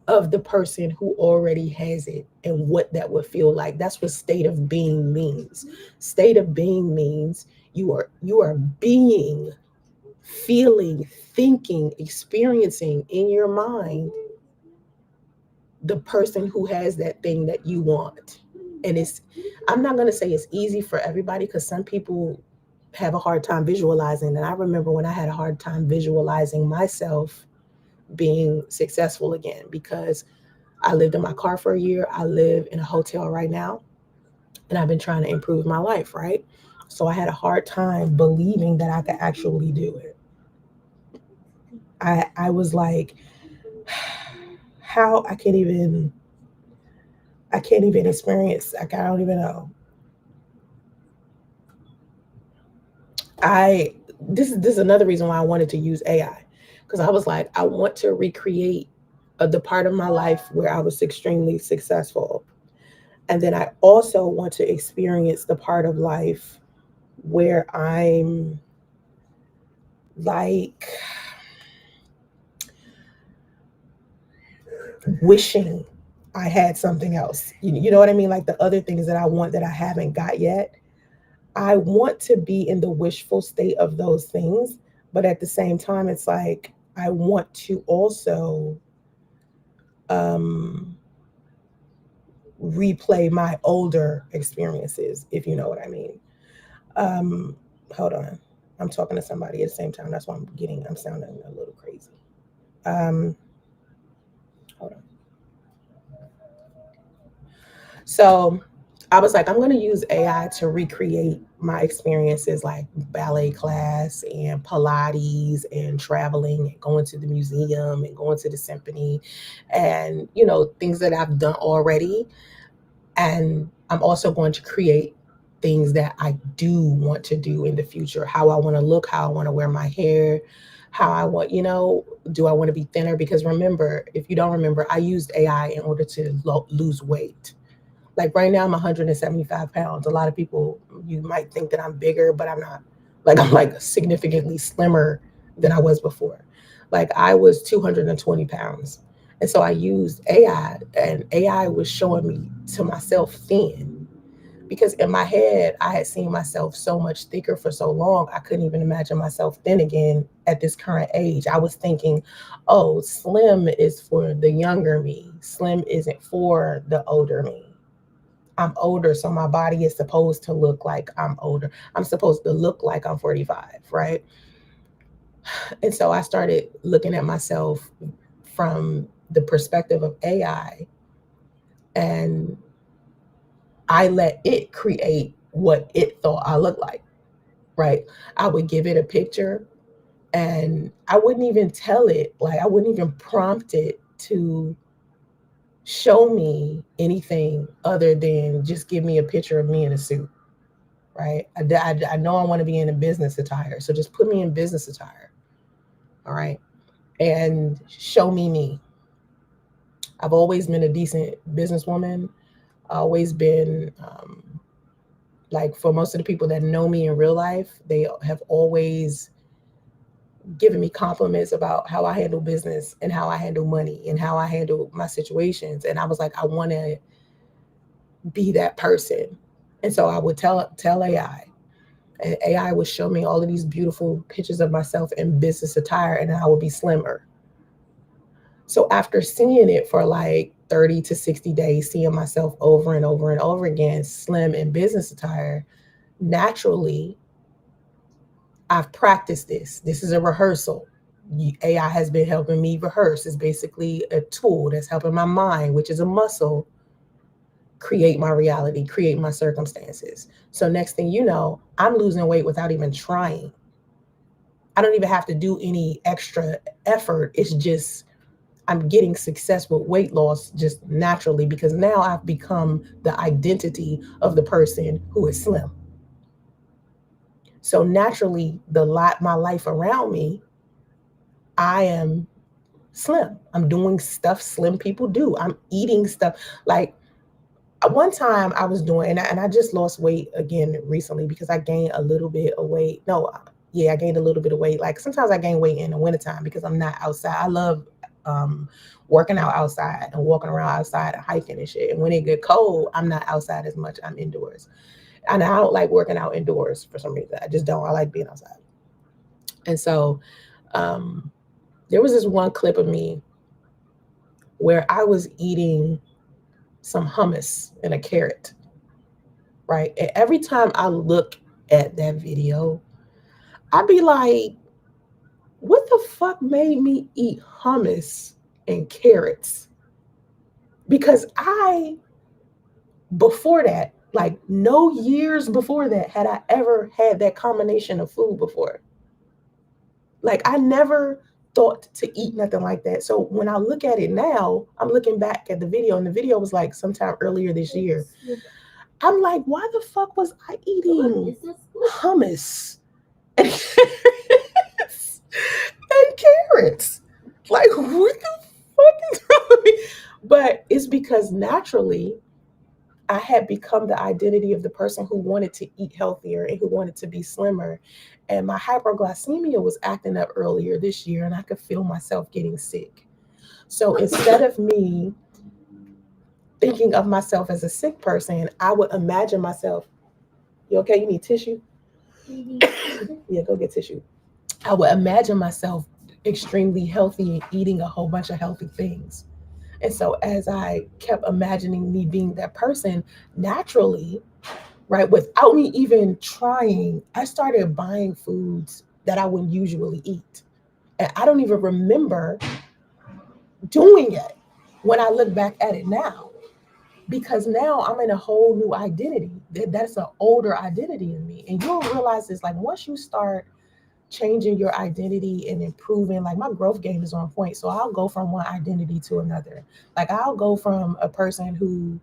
of the person who already has it and what that would feel like. That's what state of being means. State of being means you are being, feeling, thinking, experiencing in your mind the person who has that thing that you want. And I'm not going to say it's easy for everybody, because some people have a hard time visualizing. And I remember when I had a hard time visualizing myself being successful again, because I lived in my car for a year. I live in a hotel right now, and I've been trying to improve my life, right? So I had a hard time believing that I could actually do it. I was like, how I can't even experience, like, I don't even know. I this is another reason why I wanted to use AI, because I was like, I want to recreate the part of my life where I was extremely successful, and then I also want to experience the part of life where I'm like wishing I had something else. You know what I mean? Like the other things that I want that I haven't got yet. I want to be in the wishful state of those things, but at the same time, it's like I want to also um, replay my older experiences, if you know what I mean. Um, Hold on. I'm talking to somebody at the same time. That's why I'm sounding a little crazy. Um, Hold on. So I was like, I'm going to use AI to recreate my experiences, like ballet class and Pilates and traveling and going to the museum and going to the symphony, and, things that I've done already. And I'm also going to create things that I do want to do in the future, how I want to look, how I want to wear my hair, how I want, do I want to be thinner? Because remember, if you don't remember, I used AI in order to lose weight. Like right now, I'm 175 pounds. A lot of people, you might think that I'm bigger, but I'm not. Like I'm like significantly slimmer than I was before. Like I was 220 pounds. And so I used AI, and AI was showing me to myself thin, because in my head, I had seen myself so much thicker for so long, I couldn't even imagine myself thin again at this current age. I was thinking, oh, slim is for the younger me, slim isn't for the older me. I'm older, so my body is supposed to look like I'm older. I'm supposed to look like I'm 45, right? And so I started looking at myself from the perspective of AI, and I let it create what it thought I looked like, right? I would give it a picture, and I wouldn't even tell it, like, I wouldn't even prompt it to show me anything other than just give me a picture of me in a suit, right? I know I want to be in a business attire, so just put me in business attire, all right? And show me me. I've always been a decent businesswoman. Always been, like, for most of the people that know me in real life, they have always given me compliments about how I handle business and how I handle money and how I handle my situations. And I was like, I want to be that person. And so I would tell AI, and AI would show me all of these beautiful pictures of myself in business attire, and I would be slimmer. So after seeing it for like 30 to 60 days, seeing myself over and over and over again, slim in business attire, naturally, I've practiced this. This is a rehearsal. AI has been helping me rehearse. It's basically a tool that's helping my mind, which is a muscle, create my reality, create my circumstances. So next thing you know, I'm losing weight without even trying. I don't even have to do any extra effort. It's just I'm getting success with weight loss just naturally, because now I've become the identity of the person who is slim. So naturally, my life around me, I am slim. I'm doing stuff slim people do. I'm eating stuff like one time I was doing, and I just lost weight again recently because I gained a little bit of weight. No, yeah, I gained a little bit of weight. Like sometimes I gain weight in the wintertime because I'm not outside. I love um, working out outside and walking around outside and hiking and shit. And when it get cold, I'm not outside as much. I'm indoors. And I don't like working out indoors for some reason. I just don't. I like being outside. And so um, there was this one clip of me where I was eating some hummus and a carrot, right? And every time I look at that video, I'd be like, what the fuck made me eat hummus and carrots? Because before that, like no years before that, had I ever had that combination of food before. Like I never thought to eat nothing like that. So when I look at it now, I'm looking back at the video, and the video was like sometime earlier this year. I'm like, why the fuck was I eating hummus and carrots? Like, what the fuck is wrong with me? But it's because naturally I had become the identity of the person who wanted to eat healthier and who wanted to be slimmer. And my hyperglycemia was acting up earlier this year, and I could feel myself getting sick. So instead of me thinking of myself as a sick person, I would imagine myself, you okay? You need tissue? Yeah, go get tissue. I would imagine myself extremely healthy and eating a whole bunch of healthy things. And so as I kept imagining me being that person, naturally, right, without me even trying, I started buying foods that I wouldn't usually eat. And I don't even remember doing it when I look back at it now. Because now I'm in a whole new identity. That's an older identity in me. And you'll realize this, like once you start changing your identity and improving, like my growth game is on point. So I'll go from one identity to another. Like I'll go from a person who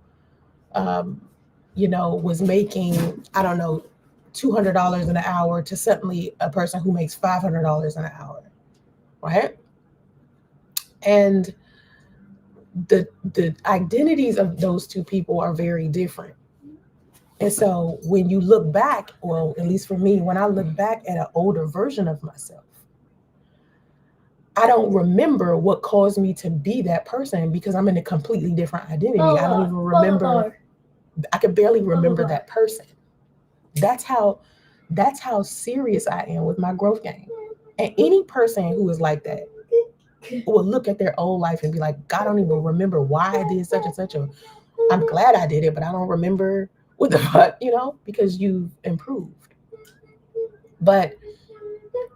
um, was making, I don't know, $200 an hour to suddenly a person who makes $500 an hour, right? And the identities of those two people are very different. And so when you look back, well, at least for me, when I look back at an older version of myself, I don't remember what caused me to be that person because I'm in a completely different identity. I don't even remember. I could barely remember that person. That's how serious I am with my growth game. And any person who is like that will look at their old life and be like, God, I don't even remember why I did such and such. Or I'm glad I did it, but I don't remember what the fuck, because you've improved. But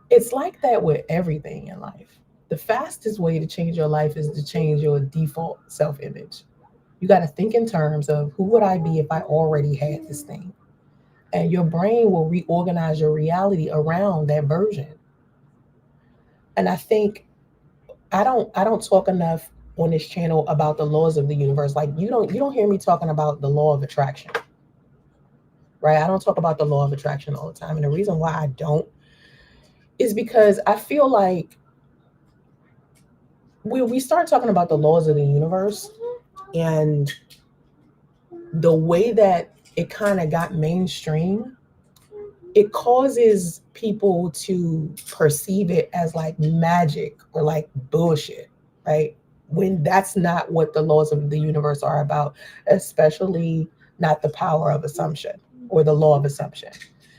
it's like that with everything in life. The fastest way to change your life is to change your default self-image. You got to think in terms of who would I be if I already had this thing? And your brain will reorganize your reality around that version. And I think I don't talk enough on this channel about the laws of the universe. Like you don't hear me talking about the law of attraction. Right? I don't talk about the law of attraction all the time. And the reason why I don't is because I feel like we start talking about the laws of the universe and the way that it kind of got mainstream, it causes people to perceive it as like magic or like bullshit, right? When that's not what the laws of the universe are about, especially not the power of assumption or the law of assumption.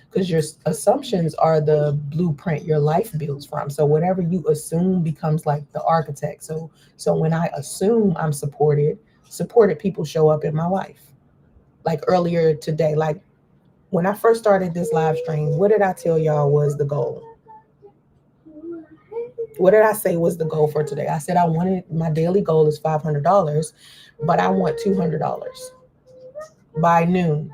Because your assumptions are the blueprint your life builds from. So whatever you assume becomes like the architect. So when I assume I'm supported people show up in my life. Like earlier today, like when I first started this live stream, what did I tell y'all was the goal? What did I say was the goal for today? I said my daily goal is $500, but I want $200 by noon.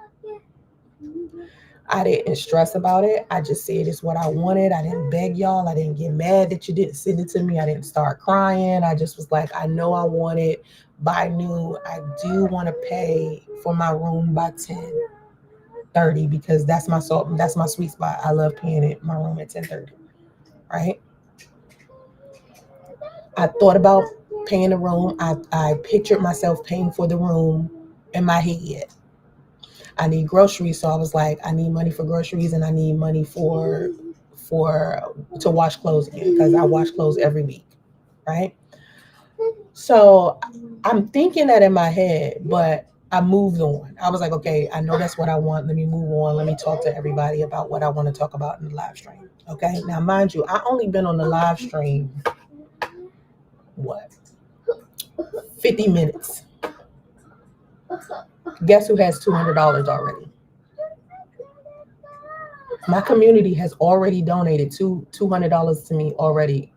I didn't stress about it. I just said it's what I wanted. I didn't beg y'all. I didn't get mad that you didn't send it to me. I didn't start crying. I just was like, I know I want it by noon. I do want to pay for my room by 10:30 because that's my sweet spot. I love paying it my room at 10:30. Right? I thought about paying the room. I pictured myself paying for the room in my head. I need groceries, so I was like, I need money for groceries and I need money for to wash clothes again because I wash clothes every week, right? So I'm thinking that in my head, but I moved on. I was like, okay, I know that's what I want. Let me move on. Let me talk to everybody about what I want to talk about in the live stream. Okay. Now, mind you, I only been on the live stream, what, 50 minutes. Guess who has $200 already? My community has already donated $200 to me already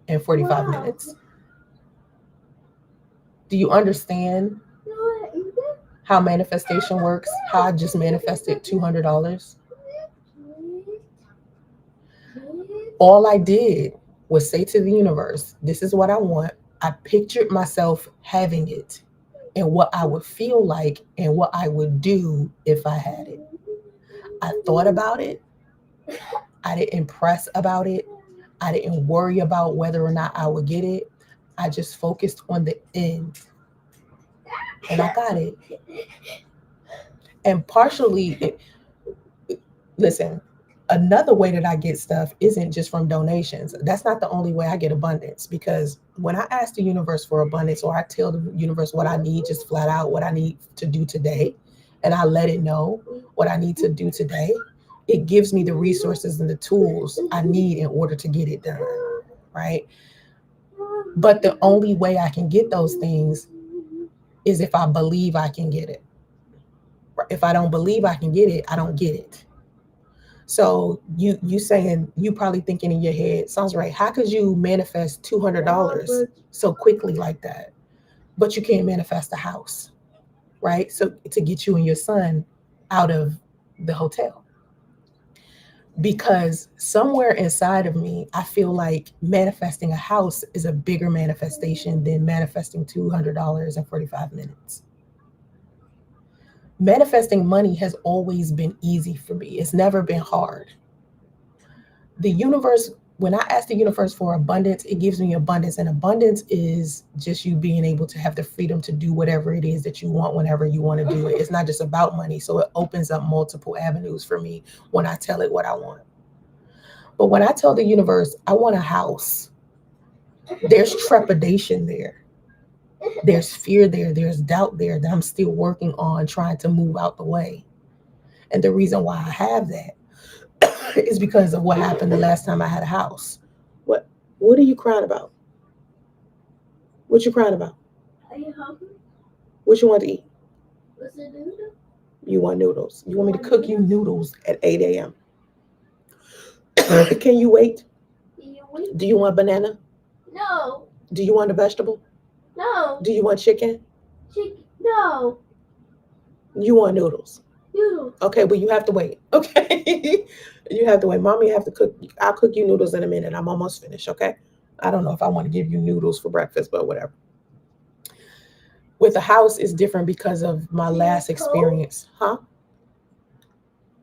in 45 Wow. minutes. Do you understand You wanna eat it? how manifestation works? How I just manifested $200? All I did was say to the universe, this is what I want. I pictured myself having it and what I would feel like and what I would do if I had it. I thought about it. I didn't press about it. I didn't worry about whether or not I would get it. I just focused on the end and I got it. And partially, listen, another way that I get stuff isn't just from donations. That's not the only way I get abundance, because when I ask the universe for abundance, or I tell the universe what I need, just flat out what I need to do today, and I let it know what I need to do today, it gives me the resources and the tools I need in order to get it done, right? But the only way I can get those things is if I believe I can get it. If I don't believe I can get it, I don't get it. So you saying, you probably thinking in your head, sounds right. How could you manifest $200 so quickly like that? But you can't manifest a house, right? So to get you and your son out of the hotel. Because somewhere inside of me, I feel like manifesting a house is a bigger manifestation than manifesting $200 in 45 minutes. Manifesting money has always been easy for me. It's never been hard. The universe, when I ask the universe for abundance, it gives me abundance. And abundance is just you being able to have the freedom to do whatever it is that you want whenever you want to do it. It's not just about money. So it opens up multiple avenues for me when I tell it what I want. But when I tell the universe, I want a house, there's trepidation there. There's fear there. There's doubt there that I'm still working on trying to move out the way. And the reason why I have that is because of what happened the last time I had a house. What are you crying about? What you crying about? Are you hungry? What you want to eat? Was it noodle? You want noodles. You want me to cook you noodles at 8 a.m. Can you wait? Do you wait? Do you want banana? No. Do you want a vegetable? No. Do you want chicken? Chicken. No. You want noodles. Noodles. Okay, well, you have to wait. Okay. You have to wait. Mommy have to cook. I'll cook you noodles in a minute. I'm almost finished. Okay. I don't know if I want to give you noodles for breakfast, but whatever. With the house is different because of my last experience. Huh?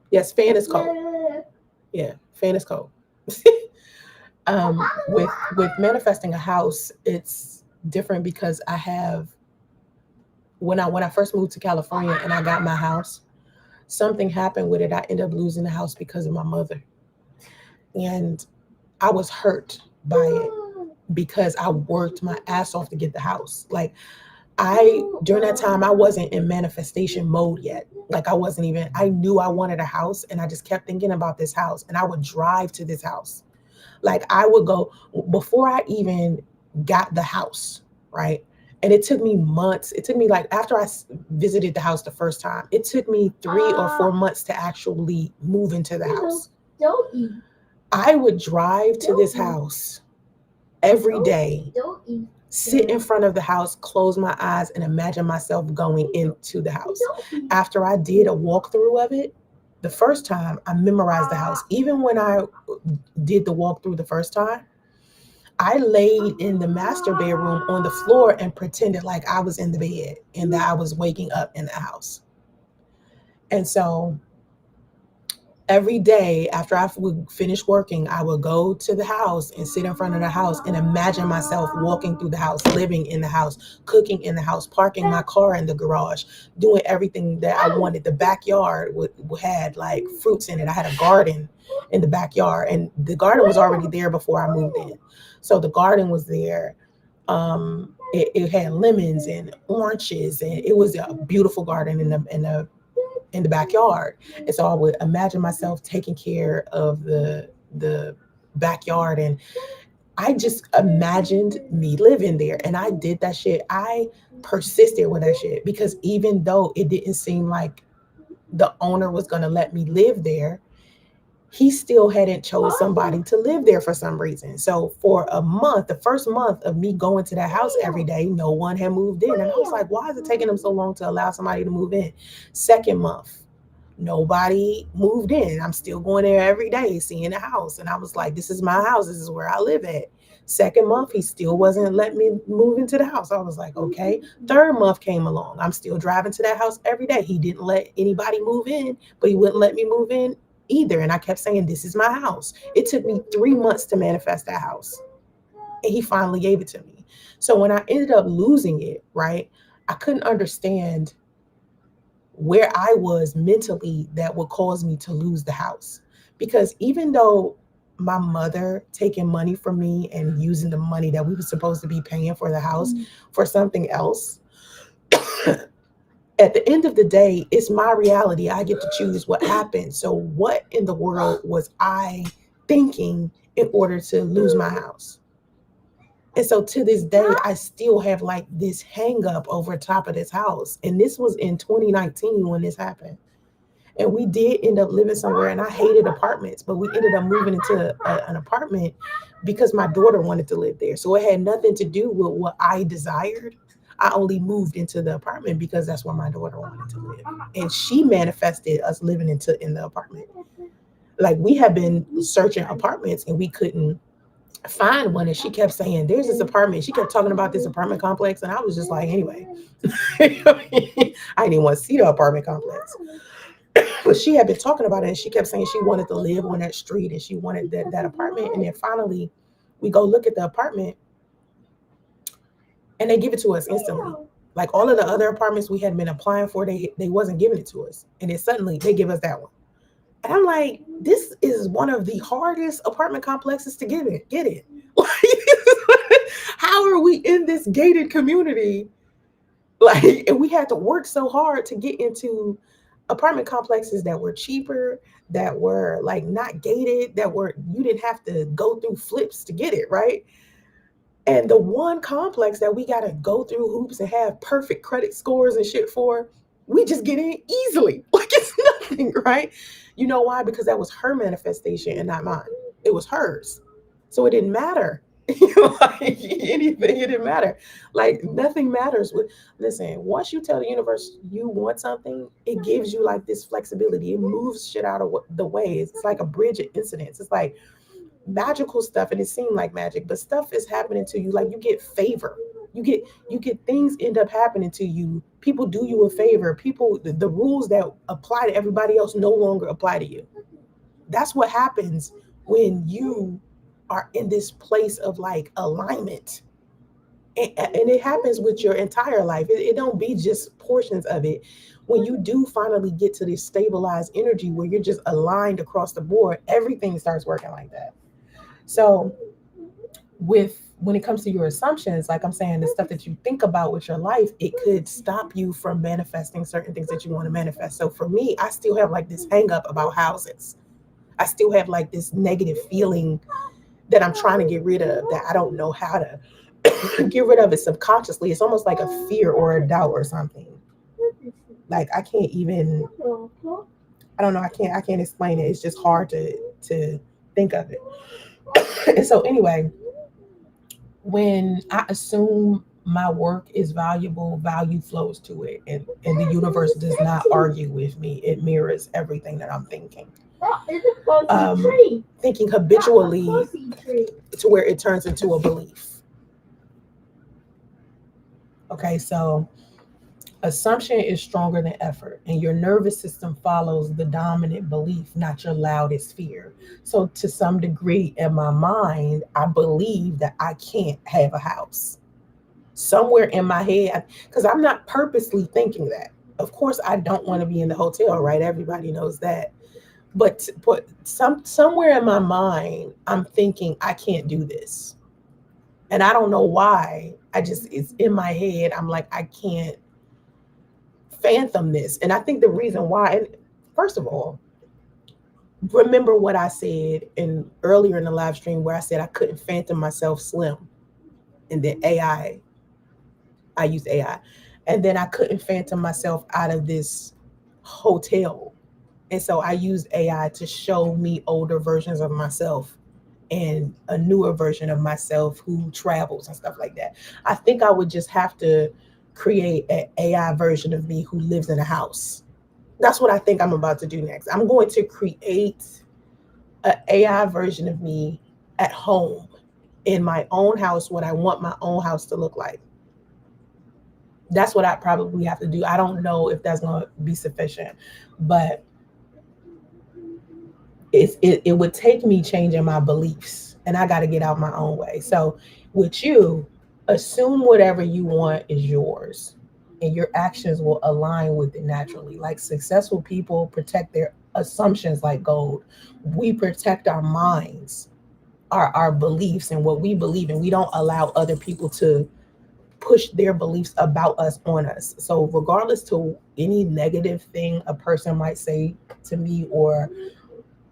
Yes, fan is cold. Yeah, fan is cold. With manifesting a house, it's different because I have, when I first moved to California and I got my house, something happened with it. I ended up losing the house because of my mother. And I was hurt by it because I worked my ass off to get the house. Like, during that time, I wasn't in manifestation mode yet. Like, I knew I wanted a house and I just kept thinking about this house, and I would drive to this house. Like, I would go before I even got the house, right? And it took me months. It took me, like, after I visited the house the first time, it took me 3 or 4 months to actually move into the house. Don't eat. I would drive to this house every day, Don't eat. sit in front of the house, close my eyes, and imagine myself going into the house. After I did a walkthrough of it, the first time, I memorized the house. Even when I did the walkthrough the first time, I laid in the master bedroom on the floor and pretended like I was in the bed and that I was waking up in the house. And so every day after I would finish working, I would go to the house and sit in front of the house and imagine myself walking through the house, living in the house, cooking in the house, parking my car in the garage, doing everything that I wanted. The backyard had like fruits in it. I had a garden in the backyard, and the garden was already there before I moved in. So the garden was there. It had lemons and oranges, and it was a beautiful garden in the backyard. And so I would imagine myself taking care of the backyard, and I just imagined me living there. And I did that shit. I persisted with that shit because even though it didn't seem like the owner was going to let me live there, he still hadn't chose somebody to live there for some reason. So for a month, the first month of me going to that house every day, no one had moved in. And I was like, why is it taking them so long to allow somebody to move in? Second month, nobody moved in. I'm still going there every day, seeing the house. And I was like, this is my house. This is where I live at. Second month, he still wasn't letting me move into the house. I was like, okay. Third month came along. I'm still driving to that house every day. He didn't let anybody move in, but he wouldn't let me move in either. And I kept saying, this is my house. It took me 3 months to manifest that house. And he finally gave it to me. So when I ended up losing it, right, I couldn't understand where I was mentally that would cause me to lose the house. Because even though my mother taking money from me and using the money that we were supposed to be paying for the house for something else, at the end of the day, it's my reality. I get to choose what happens. So what in the world was I thinking in order to lose my house? And so to this day, I still have like this hang up over top of this house. And this was in 2019 when this happened. And we did end up living somewhere, and I hated apartments, but we ended up moving into an apartment because my daughter wanted to live there. So it had nothing to do with what I desired. I only moved into the apartment because that's where my daughter wanted to live. And she manifested us living in the apartment. Like we had been searching apartments and we couldn't find one. And she kept saying, there's this apartment. She kept talking about this apartment complex. And I was just like, anyway, I didn't even want to see the apartment complex. But she had been talking about it and she kept saying she wanted to live on that street and she wanted that apartment. And then finally we go look at the apartment and they give it to us instantly. Like all of the other apartments we had been applying for, they wasn't giving it to us. And then suddenly they give us that one. And I'm like, this is one of the hardest apartment complexes to get it. How are we in this gated community? Like, and we had to work so hard to get into apartment complexes that were cheaper, that were like not gated, that were you didn't have to go through flips to get it, right? And the one complex that we gotta go through hoops and have perfect credit scores and shit for, we just get in easily. Like it's nothing, right? You know why? Because that was her manifestation and not mine. It was hers. So it didn't matter. Like anything, it didn't matter. Like nothing matters with listen, once you tell the universe you want something, it gives you like this flexibility. It moves shit out of the way. It's like a bridge of incidents. It's like magical stuff, and it seemed like magic, but stuff is happening to you. Like you get favor. You get things end up happening to you. People do you a favor. People the rules that apply to everybody else no longer apply to you. That's what happens when you are in this place of like alignment. And it happens with your entire life. It don't be just portions of it. When you do finally get to this stabilized energy where you're just aligned across the board, everything starts working like that. So with when it comes to your assumptions, like I'm saying, the stuff that you think about with your life, it could stop you from manifesting certain things that you want to manifest. So for me, I still have like this hang up about houses. I still have like this negative feeling that I'm trying to get rid of, that I don't know how to get rid of it subconsciously. It's almost like a fear or a doubt or something. Like I can't even I don't know, I can't explain it. It's just hard to think of it. And so anyway, when I assume my work is valuable, value flows to it. And the universe does not argue with me. It mirrors everything that I'm thinking. Thinking habitually to where it turns into a belief. Okay, so assumption is stronger than effort, and your nervous system follows the dominant belief, not your loudest fear. So, to some degree, in my mind, I believe that I can't have a house. Somewhere in my head, because I'm not purposely thinking that. Of course, I don't want to be in the hotel, right? Everybody knows that. But somewhere in my mind, I'm thinking I can't do this, and I don't know why. I just it's in my head. I'm like I can't fathom this. And I think the reason why, and first of all, remember what I said in earlier in the live stream where I said I couldn't phantom myself slim. And then I used AI. And then I couldn't phantom myself out of this hotel. And so I used AI to show me older versions of myself and a newer version of myself who travels and stuff like that. I think I would just have to create an AI version of me who lives in a house. That's what I think I'm about to do next. I'm going to create an AI version of me at home in my own house, what I want my own house to look like. That's what I probably have to do. I don't know if that's going to be sufficient, but it would take me changing my beliefs, and I got to get out my own way. So with you, assume whatever you want is yours, and your actions will align with it naturally. Like successful people protect their assumptions like gold. We protect our minds, our beliefs, and what we believe in. We don't allow other people to push their beliefs about us on us. So regardless to any negative thing a person might say to me, or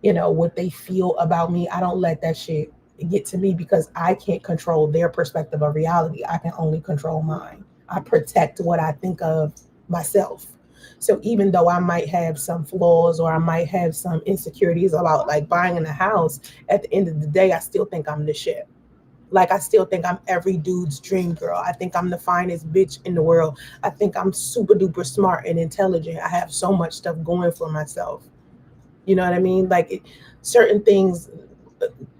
what they feel about me, I don't let that shit get to me, because I can't control their perspective of reality. I can only control mine. I protect what I think of myself. So even though I might have some flaws, or I might have some insecurities about like buying in a house, at the end of the day I still think I'm the shit. Like, I still think I'm every dude's dream girl. I think I'm the finest bitch in the world. I think I'm super duper smart and intelligent. I have so much stuff going for myself. You know what I mean? Like certain things,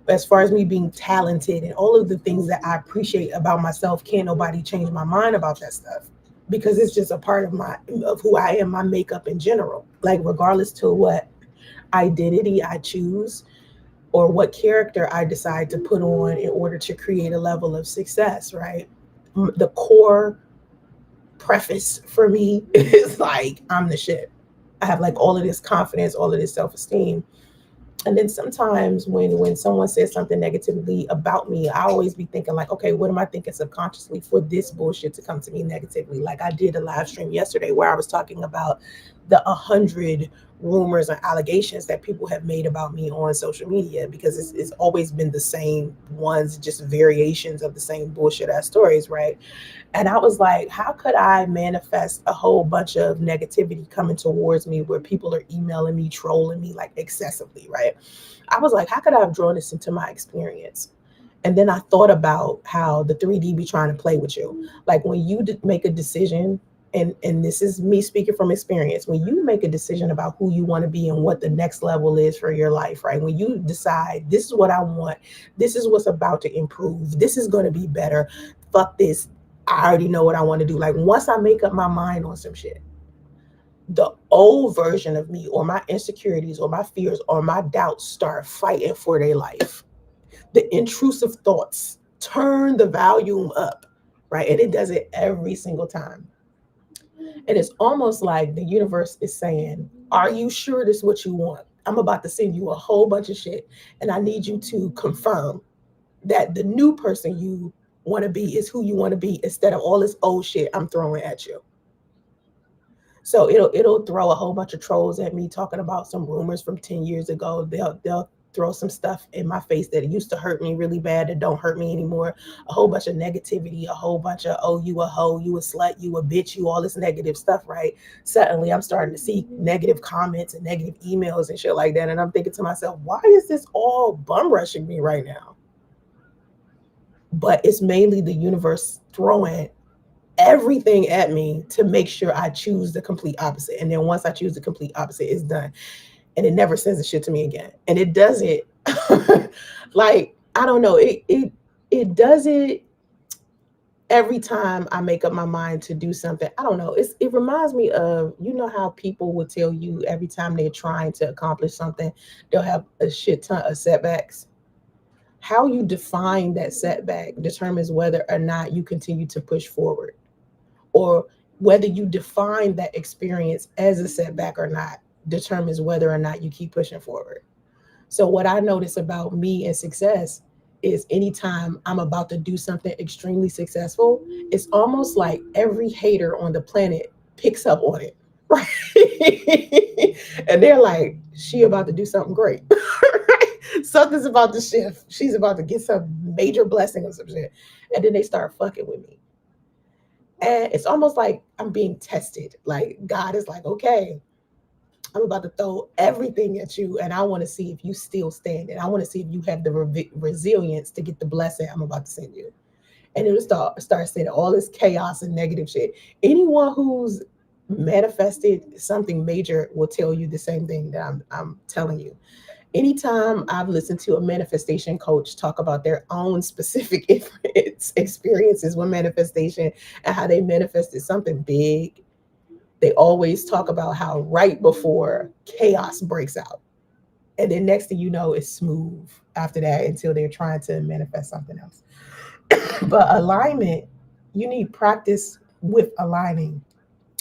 as far as me being talented and all of the things that I appreciate about myself, can't nobody change my mind about that stuff, because it's just a part of who I am, my makeup in general. Like regardless to what identity I choose, or what character I decide to put on in order to create a level of success, right? The core preface for me is like, I'm the shit. I have like all of this confidence, all of this self-esteem. And then sometimes when someone says something negatively about me, I always be thinking like, okay, what am I thinking subconsciously for this bullshit to come to me negatively? Like I did a live stream yesterday where I was talking about the 100 rumors and allegations that people have made about me on social media, because it's always been the same ones, just variations of the same bullshit ass stories, right? And I was like, how could I manifest a whole bunch of negativity coming towards me, where people are emailing me, trolling me like excessively, right? I was like, how could I have drawn this into my experience? And then I thought about how the 3D be trying to play with you. Like when you make a decision, and this is me speaking from experience, when you make a decision about who you want to be and what the next level is for your life, right? When you decide, this is what I want, this is what's about to improve, this is going to be better, fuck this, I already know what I want to do. Like once I make up my mind on some shit, the old version of me, or my insecurities or my fears or my doubts, start fighting for their life. The intrusive thoughts turn the volume up, right? And it does it every single time. And it's almost like the universe is saying, are you sure this is what you want? I'm about to send you a whole bunch of shit, and I need you to confirm that the new person you want to be is who you want to be, instead of all this old shit I'm throwing at you. So it'll throw a whole bunch of trolls at me talking about some rumors from 10 years ago. They'll throw some stuff in my face that used to hurt me really bad that don't hurt me anymore. A whole bunch of negativity, a whole bunch of, oh, you a hoe, you a slut, you a bitch, you all this negative stuff, right? Suddenly I'm starting to see negative comments and negative emails and shit like that. And I'm thinking to myself, why is this all bum rushing me right now? But it's mainly the universe throwing everything at me to make sure I choose the complete opposite. And then once I choose the complete opposite, it's done. And it never sends the shit to me again. And it does it like, I don't know, it does it every time I make up my mind to do something. I don't know. It reminds me of, how people would tell you every time they're trying to accomplish something, they'll have a shit ton of setbacks. How you define that setback determines whether or not you continue to push forward, or whether you define that experience as a setback or not determines whether or not you keep pushing forward. So what I notice about me and success is anytime I'm about to do something extremely successful, it's almost like every hater on the planet picks up on it. Right? And they're like, she about to do something great. Something's about to shift. She's about to get some major blessing or some shit. And then they start fucking with me. And it's almost like I'm being tested. Like God is like, okay, I'm about to throw everything at you, and I want to see if you still stand it. I want to see if you have the resilience to get the blessing I'm about to send you. And it'll start saying all this chaos and negative shit. Anyone who's manifested something major will tell you the same thing that I'm telling you. Anytime I've listened to a manifestation coach talk about their own specific experiences with manifestation and how they manifested something big, they always talk about how right before chaos breaks out. And then next thing you know, it's smooth after that until they're trying to manifest something else. But alignment, you need practice with aligning.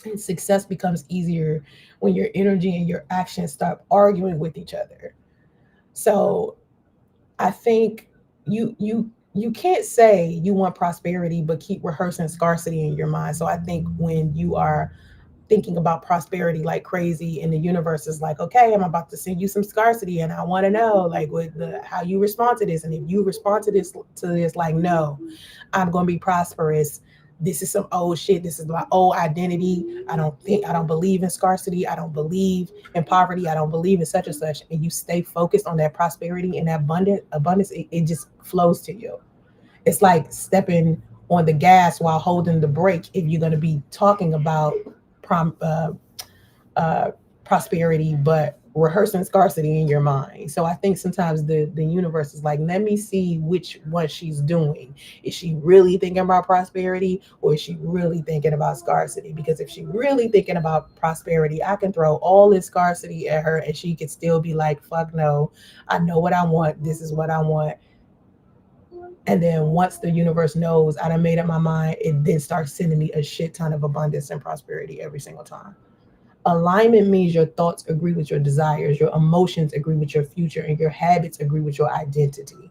And success becomes easier when your energy and your actions stop arguing with each other. So I think you can't say you want prosperity but keep rehearsing scarcity in your mind. So I think when you are thinking about prosperity like crazy and the universe is like, okay, I'm about to send you some scarcity and I want to know like what the how you respond to this. And if you respond to this like, no, I'm gonna be prosperous. This is some old shit. This is my old identity. I don't believe in scarcity. I don't believe in poverty. I don't believe in such and such. And you stay focused on that prosperity and that abundance, it just flows to you. It's like stepping on the gas while holding the brake if you're going to be talking about prom, uh, uh, prosperity, but rehearsing scarcity in your mind. So I think sometimes the universe is like, let me see which one she's doing. Is she really thinking about prosperity or is she really thinking about scarcity? Because if she really thinking about prosperity, I can throw all this scarcity at her and she could still be like, fuck no, I know what I want. This is what I want. And then once the universe knows I done made up my mind, it then starts sending me a shit ton of abundance and prosperity every single time. Alignment means your thoughts agree with your desires, your emotions agree with your future, and your habits agree with your identity.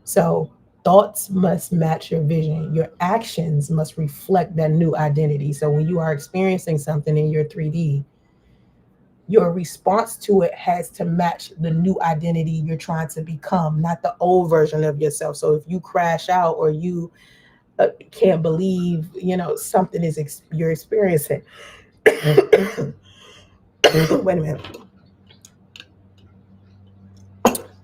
So thoughts must match your vision. Your actions must reflect that new identity. So when you are experiencing something in your 3D, your response to it has to match the new identity you're trying to become, not the old version of yourself. So if you crash out or you can't believe, something you're experiencing. Wait a minute.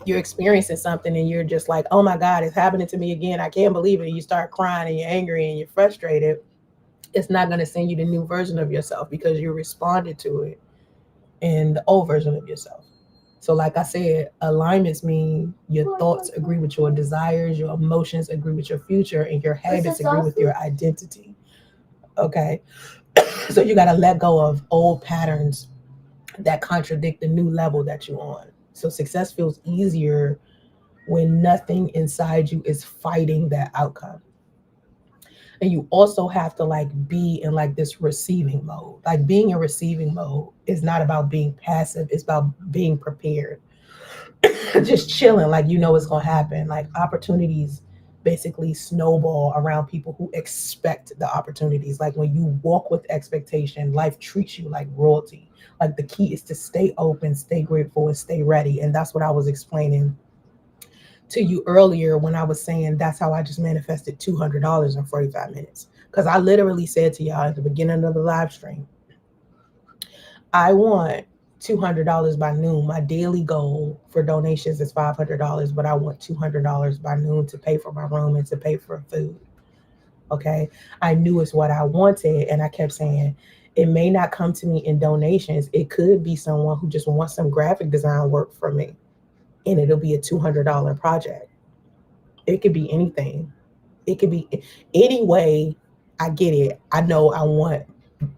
You're experiencing something and you're just like, oh my God, it's happening to me again. I can't believe it. You start crying and you're angry and you're frustrated. It's not going to send you the new version of yourself because you responded to it in the old version of yourself. So, like I said, alignments mean your thoughts agree with your desires, your emotions agree with your future, and your habits agree with your identity. Okay. So, you got to let go of old patterns that contradict the new level that you're on. So, success feels easier when nothing inside you is fighting that outcome. And you also have to like be in like this receiving mode. Like being in receiving mode is not about being passive, it's about being prepared. Just chilling, like you know what's gonna happen. Like opportunities basically snowball around people who expect the opportunities. Like when you walk with expectation, life treats you like royalty. Like the key is to stay open, stay grateful, and stay ready. And that's what I was explaining to you earlier when I was saying that's how I just manifested $200 in 45 minutes. Because I literally said to y'all at the beginning of the live stream, I want $200 by noon. My daily goal for donations is $500, but I want $200 by noon to pay for my room and to pay for food. Okay. I knew it's what I wanted. And I kept saying, it may not come to me in donations. It could be someone who just wants some graphic design work from me. And it'll be a $200 project. It could be anything. It could be any way I get it. I know I want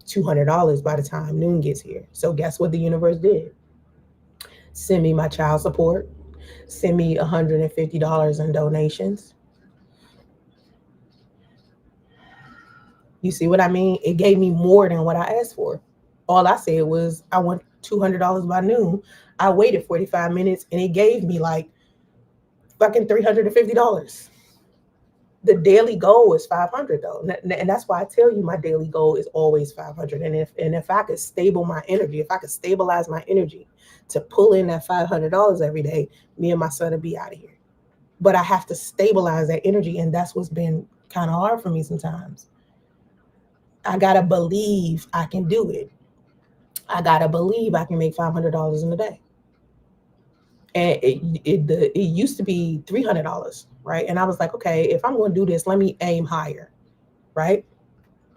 $200 by the time noon gets here. So guess what the universe did? Send me my child support. Send me $150 in donations. You see what I mean? It gave me more than what I asked for. All I said was I want $200 by noon. I waited 45 minutes and it gave me like fucking $350. The daily goal is 500 though, and that's why I tell you my daily goal is always 500. And if I could if I could stabilize my energy to pull in that $500 every day, me and my son would be out of here. But I have to stabilize that energy, and that's what's been kind of hard for me sometimes. I gotta believe I can do it. I gotta believe I can make $500 in a day. And it used to be $300, right? And I was like, okay, if I'm going to do this, let me aim higher, right?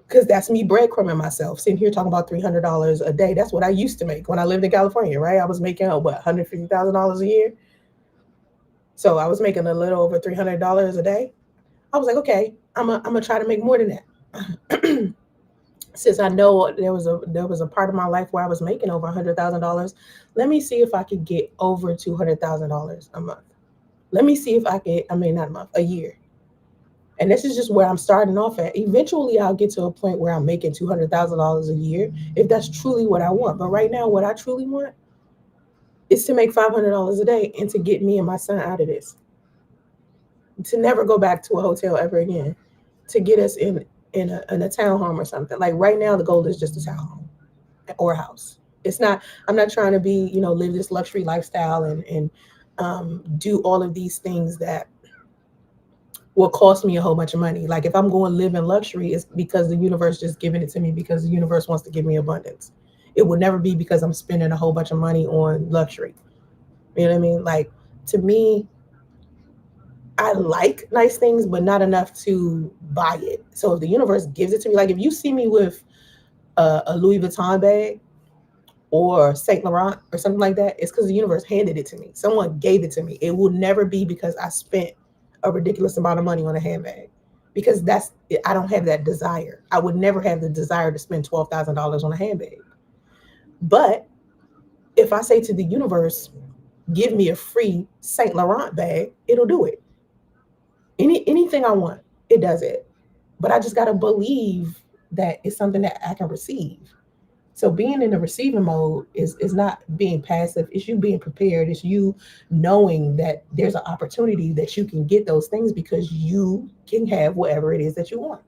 Because that's me breadcrumbing myself, sitting here talking about $300 a day. That's what I used to make when I lived in California, right? I was making what, $150,000 a year. So I was making a little over $300 a day. I was like, okay, I'm gonna try to make more than that. Since I know there was a part of my life where I was making over $100,000, let me see if I could get over $200,000 a month. Let me see if I can. I mean, not a month, a year. And this is just where I'm starting off at. Eventually, I'll get to a point where I'm making $200,000 a year if that's truly what I want. But right now, what I truly want is to make $500 a day and to get me and my son out of this. To never go back to a hotel ever again. To get us in a townhome or something. Like right now, the goal is just a townhome or a house. It's not. I'm not trying to be, live this luxury lifestyle and do all of these things that will cost me a whole bunch of money. Like if I'm going to live in luxury, it's because the universe just giving it to me because the universe wants to give me abundance. It would never be because I'm spending a whole bunch of money on luxury. You know what I mean? Like to me, I like nice things, but not enough to buy it. So if the universe gives it to me, like if you see me with a Louis Vuitton bag or Saint Laurent or something like that, it's because the universe handed it to me. Someone gave it to me. It will never be because I spent a ridiculous amount of money on a handbag, because I don't have that desire. I would never have the desire to spend $12,000 on a handbag. But if I say to the universe, give me a free Saint Laurent bag, it'll do it. Anything I want, it does it. But I just gotta believe that it's something that I can receive. So being in the receiving mode is not being passive. It's you being prepared. It's you knowing that there's an opportunity that you can get those things because you can have whatever it is that you want.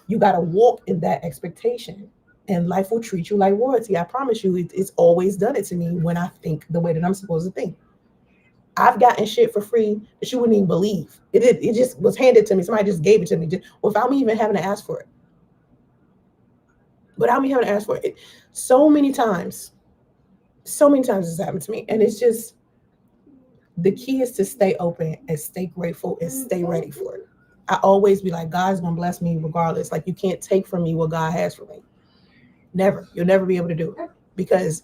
You got to walk in that expectation, and life will treat you like royalty. I promise you, it's always done it to me when I think the way that I'm supposed to think. I've gotten shit for free that you wouldn't even believe. It just was handed to me. Somebody just gave it to me without me even having to ask for it. Without me having to ask for it. So many times it's happened to me. And it's just, the key is to stay open and stay grateful and stay ready for it. I always be like, God's going to bless me regardless. Like you can't take from me what God has for me. Never. You'll never be able to do it because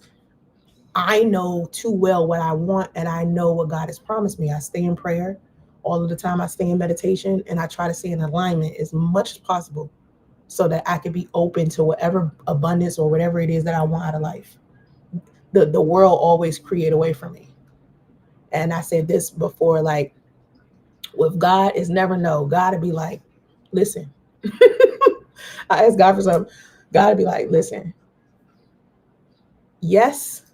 I know too well what I want and I know what God has promised me. I stay in prayer all of the time. I stay in meditation and I try to stay in alignment as much as possible so that I can be open to whatever abundance or whatever it is that I want out of life. The world always create a way for me. And I said this before, like with God is never no. God to be like, listen. I asked God for something. God to be like, listen, yes,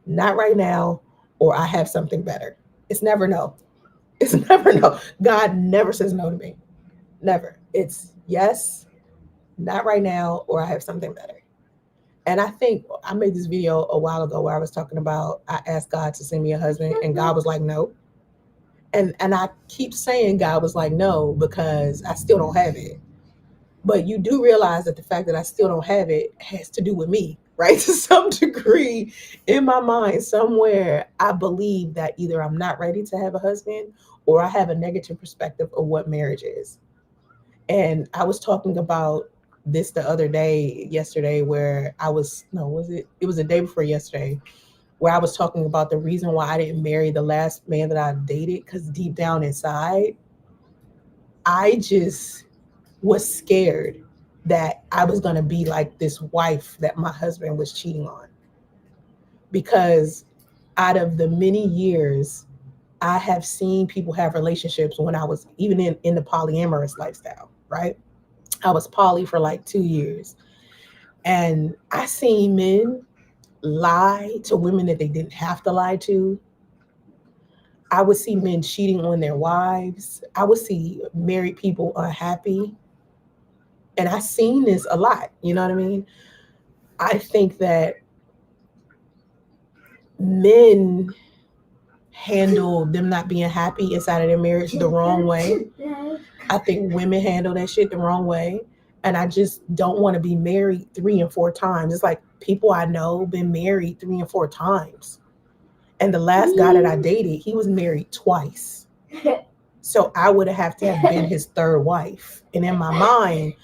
not right now, or I have something better. It's never no. It's never no. God never says no to me. Never. It's yes, not right now, or I have something better. And I think I made this video a while ago where I was talking about I asked God to send me a husband, and God was like, no. And I keep saying God was like, no, because I still don't have it. But you do realize that the fact that I still don't have it has to do with me, right? To some degree, in my mind, somewhere, I believe that either I'm not ready to have a husband or I have a negative perspective of what marriage is. And I was talking about this the other day, yesterday, where I was, no, was it? It was the day before yesterday, where I was talking about the reason why I didn't marry the last man that I dated, because deep down inside, I just was scared that I was going to be like this wife that my husband was cheating on. Because out of the many years, I have seen people have relationships when I was even in the polyamorous lifestyle, right? I was poly for like 2 years. And I seen men lie to women that they didn't have to lie to. I would see men cheating on their wives. I would see married people unhappy. And I've seen this a lot. You know what I mean? I think that men handle them not being happy inside of their marriage the wrong way. I think women handle that shit the wrong way. And I just don't want to be married 3 and 4 times. It's like people I know been married 3 and 4 times. And the last guy that I dated, he was married twice. So I would have to have been his third wife. And in my mind,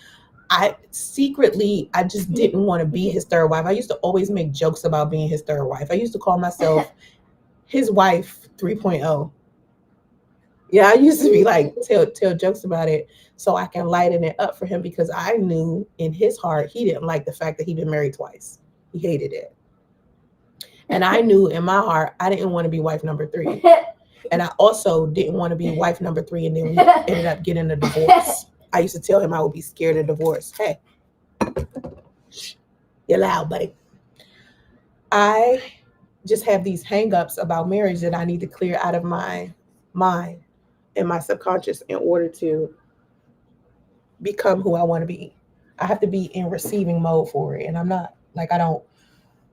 I just didn't want to be his third wife. I used to always make jokes about being his third wife. I used to call myself his wife 3.0. Yeah, I used to be like tell jokes about it so I can lighten it up for him, because I knew in his heart he didn't like the fact that he'd been married twice. He hated it. And I knew in my heart I didn't want to be wife number 3. And I also didn't want to be wife number 3 and then we ended up getting a divorce. I used to tell him I would be scared of divorce. Hey, you're loud, buddy. I just have these hangups about marriage that I need to clear out of my mind and my subconscious in order to become who I want to be. I have to be in receiving mode for it. And I'm not. Like I don't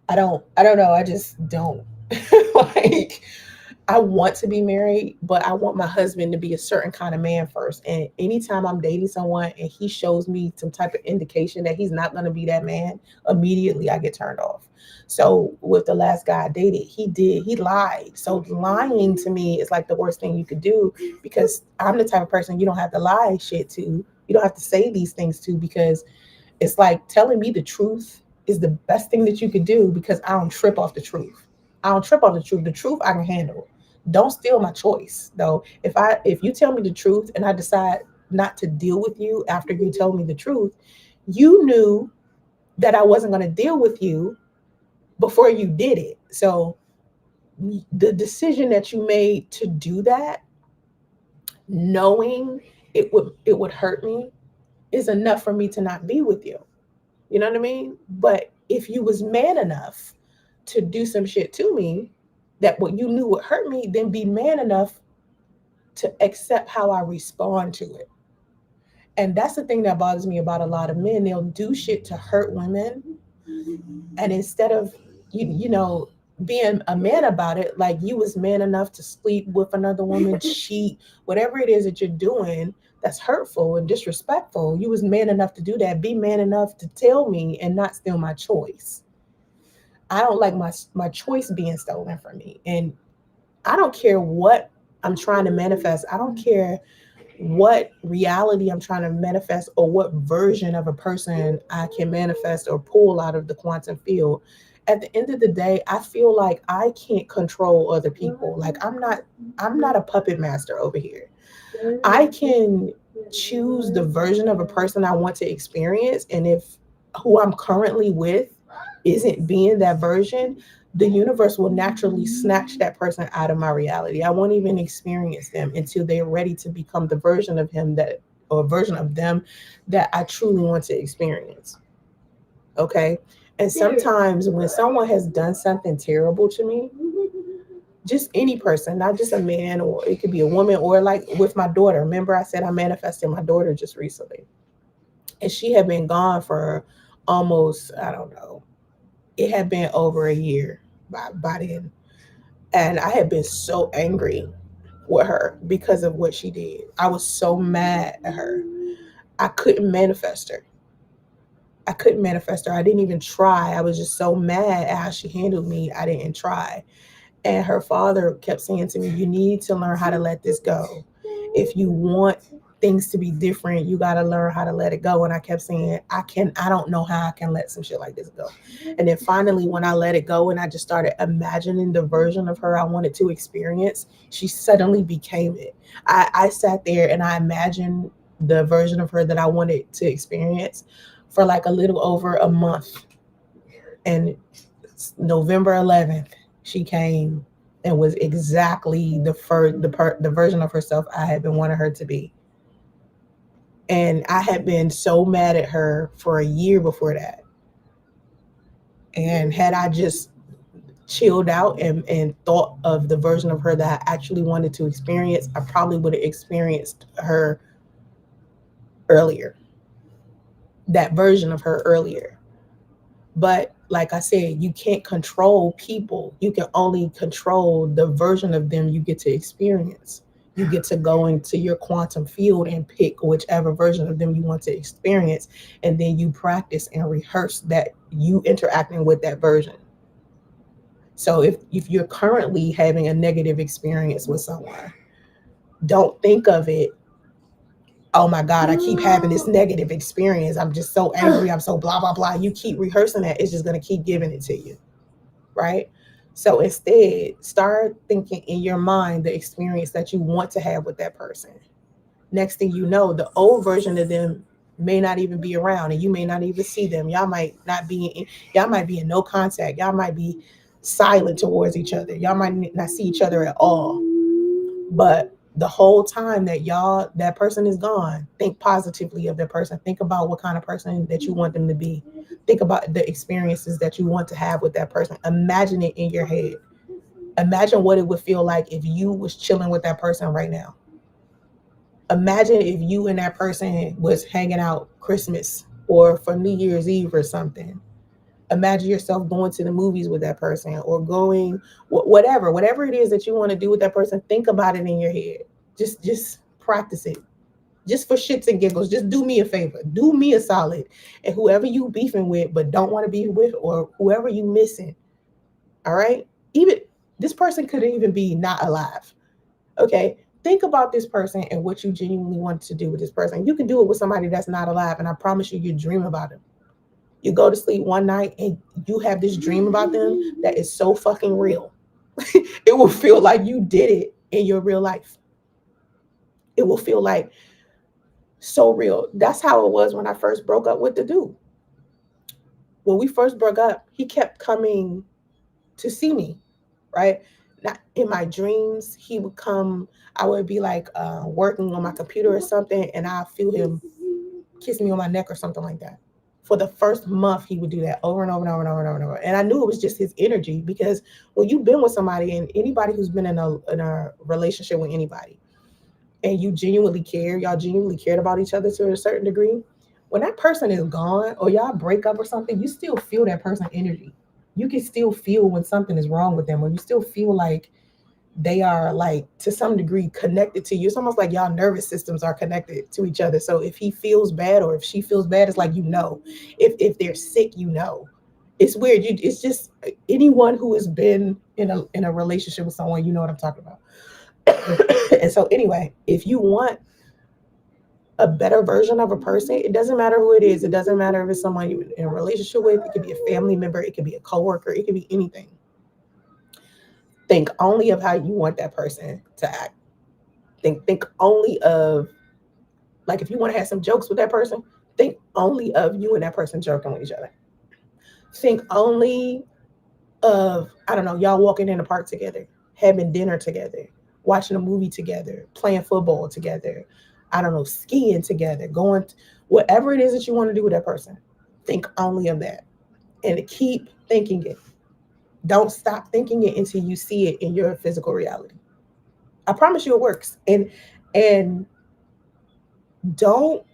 know. I just don't. Like I want to be married, but I want my husband to be a certain kind of man first. And anytime I'm dating someone and he shows me some type of indication that he's not going to be that man, immediately I get turned off. So with the last guy I dated, he lied. So lying to me is like the worst thing you could do, because I'm the type of person you don't have to lie shit to. You don't have to say these things to, because it's like telling me the truth is the best thing that you could do, because I don't trip off the truth. I don't trip off the truth. The truth I can handle. Don't steal my choice though. If you tell me the truth and I decide not to deal with you after you tell me the truth, you knew that I wasn't going to deal with you before you did it. So the decision that you made to do that, knowing it would hurt me, is enough for me to not be with you. You know what I mean? But if you was man enough to do some shit to me that what you knew would hurt me, then be man enough to accept how I respond to it. And that's the thing that bothers me about a lot of men. They'll do shit to hurt women, and instead of being a man about it, like you was man enough to sleep with another woman, cheat, whatever it is that you're doing that's hurtful and disrespectful, you was man enough to do that. Be man enough to tell me and not steal my choice. I don't like my choice being stolen from me. And I don't care what I'm trying to manifest. I don't care what reality I'm trying to manifest or what version of a person I can manifest or pull out of the quantum field. At the end of the day, I feel like I can't control other people. Like I'm not a puppet master over here. I can choose the version of a person I want to experience, and if who I'm currently with isn't being that version, the universe will naturally snatch that person out of my reality. I won't even experience them until they're ready to become the version of him that, or version of them that I truly want to experience. Okay. And sometimes when someone has done something terrible to me, just any person, not just a man, or it could be a woman, or like with my daughter. Remember, I said I manifested my daughter just recently, and she had been gone for almost, I don't know, it had been over a year by then. And I had been so angry with her because of what she did. I was so mad at her. I couldn't manifest her. I couldn't manifest her. I didn't even try. I was just so mad at how she handled me. I didn't try. And her father kept saying to me, you need to learn how to let this go. If you want things to be different, you got to learn how to let it go. And I kept saying, I don't know how I can let some shit like this go. And then finally, when I let it go and I just started imagining the version of her I wanted to experience, she suddenly became it. I sat there and I imagined the version of her that I wanted to experience for like a little over a month. And November 11th, she came and was exactly the version of herself I had been wanting her to be. And I had been so mad at her for a year before that. And had I just chilled out and thought of the version of her that I actually wanted to experience, I probably would have experienced her earlier, that version of her earlier. But like I said, you can't control people. You can only control the version of them you get to experience. You get to go into your quantum field and pick whichever version of them you want to experience, and then you practice and rehearse that you interacting with that version. So if you're currently having a negative experience with someone, don't think of it, oh my God, I keep having this negative experience. I'm just so angry. I'm so blah, blah, blah. You keep rehearsing that. It's just going to keep giving it to you. Right? So instead, start thinking in your mind the experience that you want to have with that person. Next thing you know, the old version of them may not even be around, and you may not even see them. Y'all might be in no contact. Y'all might be silent towards each other. Y'all might not see each other at all. But the whole time that person is gone, think positively of that person. Think about what kind of person that you want them to be. Think about the experiences that you want to have with that person. Imagine it in your head. Imagine what it would feel like if you was chilling with that person right now. Imagine if you and that person was hanging out Christmas or for New Year's Eve or something. Imagine yourself going to the movies with that person, or going whatever it is that you want to do with that person. Think about it in your head. Just practice it, just for shits and giggles. Just do me a favor, do me a solid, and whoever you beefing with but don't want to be with, or whoever you missing, all right, even this person could even be not alive. Okay, think about this person and what you genuinely want to do with this person. You can do it with somebody that's not alive, and I promise you, you dream about them. You go to sleep one night and you have this dream about them that is so fucking real. It will feel like you did it in your real life. It will feel like so real. That's how it was when I first broke up with the dude. When we first broke up, he kept coming to see me, right? Not in my dreams. He would come. I would be like working on my computer or something, and I feel him kiss me on my neck or something like that. For the first month, he would do that over and over and over and over and over and over. And I knew it was just his energy, because when you've been with somebody, and anybody who's been in a relationship with anybody, and you genuinely care, y'all genuinely cared about each other to a certain degree, when that person is gone or y'all break up or something, you still feel that person's energy. You can still feel when something is wrong with them, or you still feel like they are, like, to some degree connected to you. It's almost like y'all nervous systems are connected to each other. So if he feels bad or if she feels bad, it's like, if they're sick, it's weird. It's just anyone who has been in a relationship with someone, you know what I'm talking about. And so anyway, if you want a better version of a person, it doesn't matter who it is. It doesn't matter if it's someone you're in a relationship with. It could be a family member. It could be a coworker. It could be anything. Think only of how you want that person to act. Think only of, like, if you want to have some jokes with that person, think only of you and that person joking with each other. Think only of, I don't know, y'all walking in the park together, having dinner together, watching a movie together, playing football together, I don't know, skiing together, whatever it is that you want to do with that person. Think only of that, and keep thinking it. Don't stop thinking it until you see it in your physical reality. I promise you it works. And don't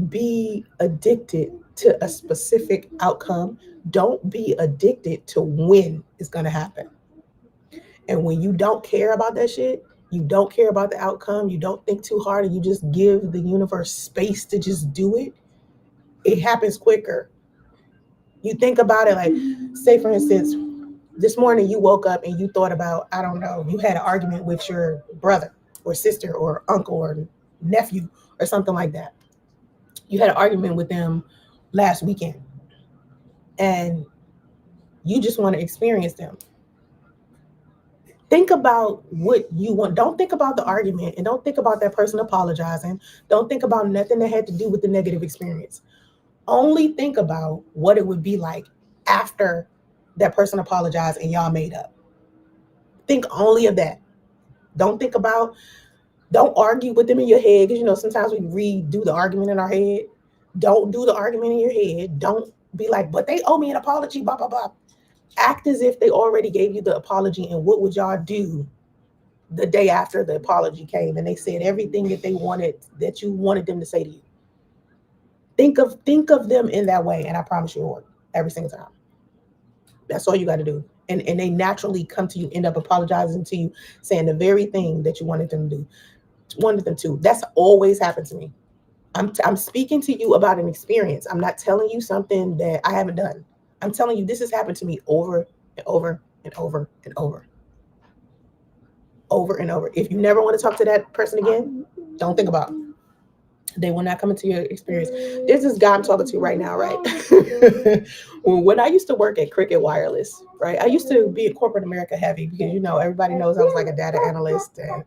be addicted to a specific outcome. Don't be addicted to when it's going to happen. And when you don't care about that shit, you don't care about the outcome, you don't think too hard, and you just give the universe space to just do it, it happens quicker. You think about it, like, say for instance, this morning you woke up and you thought about, I don't know, you had an argument with your brother or sister or uncle or nephew or something like that. You had an argument with them last weekend, and you just want to experience them. Think about what you want. Don't think about the argument, and don't think about that person apologizing. Don't think about nothing that had to do with the negative experience. Only think about what it would be like after that person apologized and y'all made up. Think only of that. Don't think about, don't argue with them in your head, because sometimes we redo the argument in our head. Don't do the argument in your head. Don't be like, but they owe me an apology, blah, blah, blah. Act as if they already gave you the apology, and what would y'all do the day after the apology came and they said everything that you wanted them to say to you. Think of them in that way, and I promise you it'll work every single time. That's all you got to do. And they naturally come to you, end up apologizing to you, saying the very thing that you wanted them to do. One of them two. That's always happened to me. I'm speaking to you about an experience. I'm not telling you something that I haven't done. I'm telling you this has happened to me over and over and over and over and over. If you never want to talk to that person again, don't think about it. They will not come into your experience. There's this guy I'm talking to right now, right? When I used to work at Cricket Wireless, right? I used to be in corporate America heavy because everybody knows I was like a data analyst and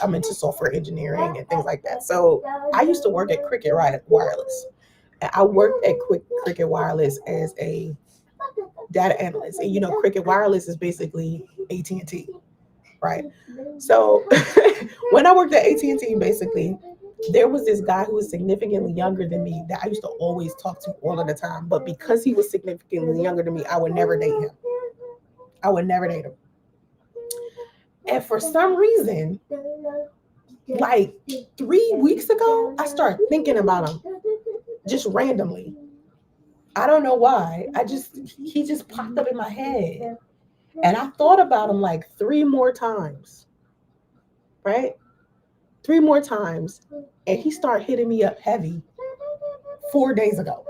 I'm into software engineering and things like that. So I used to work at Cricket Wireless. And I worked at Cricket Wireless as a data analyst. And Cricket Wireless is basically AT&T, right? So when I worked at AT&T, basically, there was this guy who was significantly younger than me that I used to always talk to all of the time. But because he was significantly younger than me, I would never date him. I would never date him. And for some reason, like 3 weeks ago, I started thinking about him just randomly. I don't know why. He just popped up in my head. And I thought about him like 3 more times, right? 3 more times. And he started hitting me up heavy 4 days ago,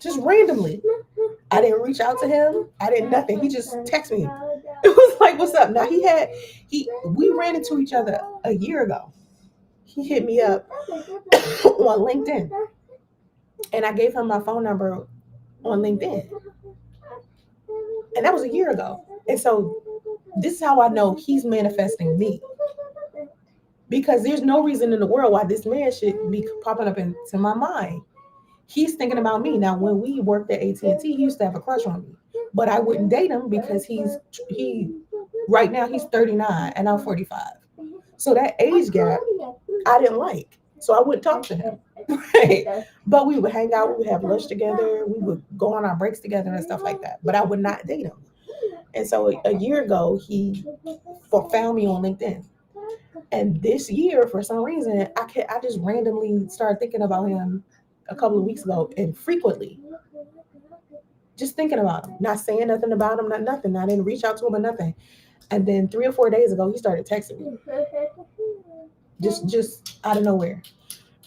just randomly. I didn't reach out to him. I didn't nothing. He just texted me. It was like, what's up? Now we ran into each other a year ago. He hit me up on LinkedIn. And I gave him my phone number on LinkedIn. And that was a year ago. And so this is how I know he's manifesting me. Because there's no reason in the world why this man should be popping up into my mind. He's thinking about me. Now, when we worked at AT&T, he used to have a crush on me. But I wouldn't date him because right now he's 39 and I'm 45. So that age gap, I didn't like. So I wouldn't talk to him. Right. But we would hang out, we would have lunch together, we would go on our breaks together and stuff like that. But I would not date him. And so a year ago, he found me on LinkedIn. And this year, for some reason, I just randomly started thinking about him a couple of weeks ago and frequently. Just thinking about him, not saying nothing about him, not nothing. I didn't reach out to him or nothing. And then 3 or 4 days ago, he started texting me. Just out of nowhere.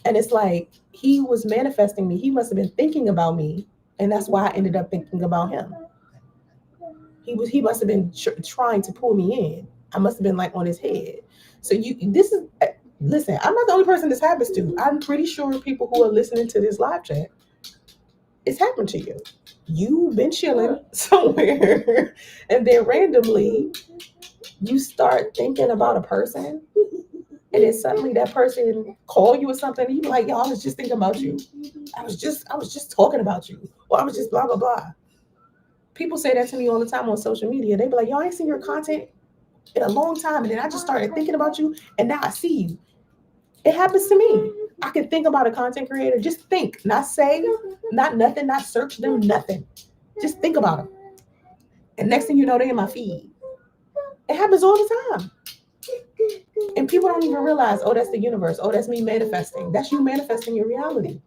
And it's like he was manifesting me. He must have been thinking about me. And that's why I ended up thinking about him. He must have been trying to pull me in. I must have been like on his head. So listen, I'm not the only person this happens to. I'm pretty sure people who are listening to this live chat, it's happened to you. You've been chilling somewhere and then randomly you start thinking about a person and then suddenly that person call you or something and you be like, yo, I was just thinking about you. I was just talking about you. Or I was just blah, blah, blah. People say that to me all the time on social media. They be like, yo, I ain't seen your content in a long time. And then I just started thinking about you and now I see you. It happens to me. I can think about a content creator. Just think, not say, not nothing, not search them, nothing. Just think about them. And next thing you know, they're in my feed. It happens all the time. And people don't even realize, oh, that's the universe. Oh, that's me manifesting. That's you manifesting your reality.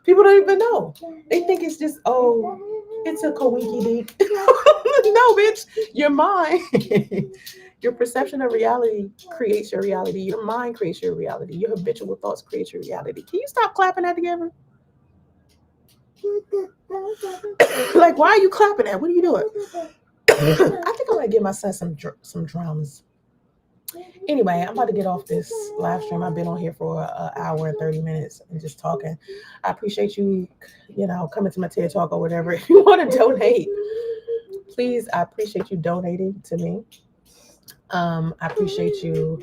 People don't even know. They think it's just, oh, it's a coinky dink. No, bitch, your mind. Your perception of reality creates your reality. Your mind creates your reality. Your habitual thoughts create your reality. Can you stop clapping that together? Like, why are you clapping that? What are you doing? I think I'm gonna give my son some drums. Anyway, I'm about to get off this live stream. I've been on here for an hour and 30 minutes and just talking. I appreciate you, coming to my TED Talk or whatever. If you want to donate, please, I appreciate you donating to me. I appreciate you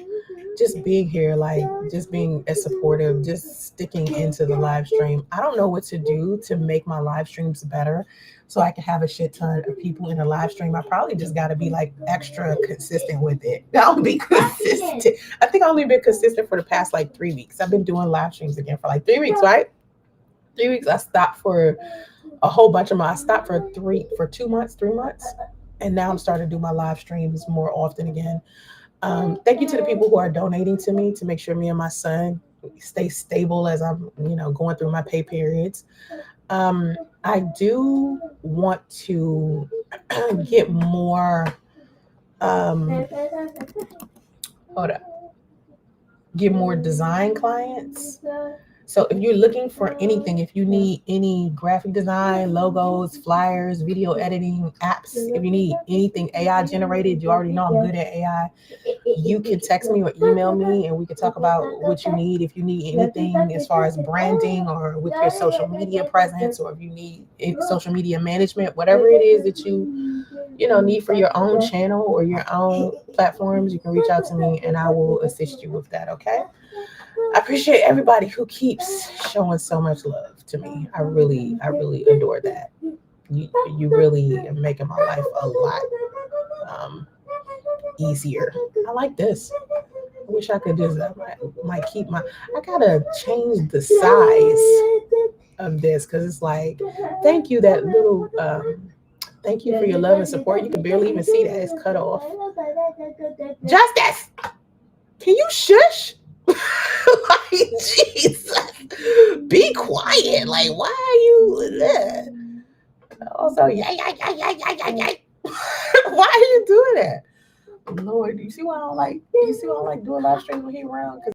just being here, like just being as supportive, just sticking into the live stream. I don't know what to do to make my live streams better so I can have a shit ton of people in a live stream. I probably just got to be like extra consistent with it. I'll be consistent. I think I've only been consistent for the past like 3 weeks. I've been doing live streams again for like 3 weeks, right? 3 weeks. I stopped for a whole bunch of them. I stopped for 3 months, and now I'm starting to do my live streams more often again. Thank you to the people who are donating to me to make sure me and my son stay stable as I'm, going through my pay periods. I do want to get more. Hold up. get more design clients. So if you're looking for anything, if you need any graphic design, logos, flyers, video editing, apps, if you need anything AI generated, you already know I'm good at AI. You can text me or email me and we can talk about what you need. If you need anything as far as branding or with your social media presence, or if you need social media management, whatever it is that you need for your own channel or your own platforms, you can reach out to me and I will assist you with that. Okay. I appreciate everybody who keeps showing so much love to me. I really adore that. You really are making my life a lot easier. I like this. I wish I could do that. I might keep my. I gotta change the size of this because it's like, thank you, that little. Thank you for your love and support. You can barely even see that. It's cut off. Justice, can you shush? Like, Jesus, be quiet. Like, why are you? Also, yay. Why are you doing that? Lord, you see why I don't like doing live streams when he around?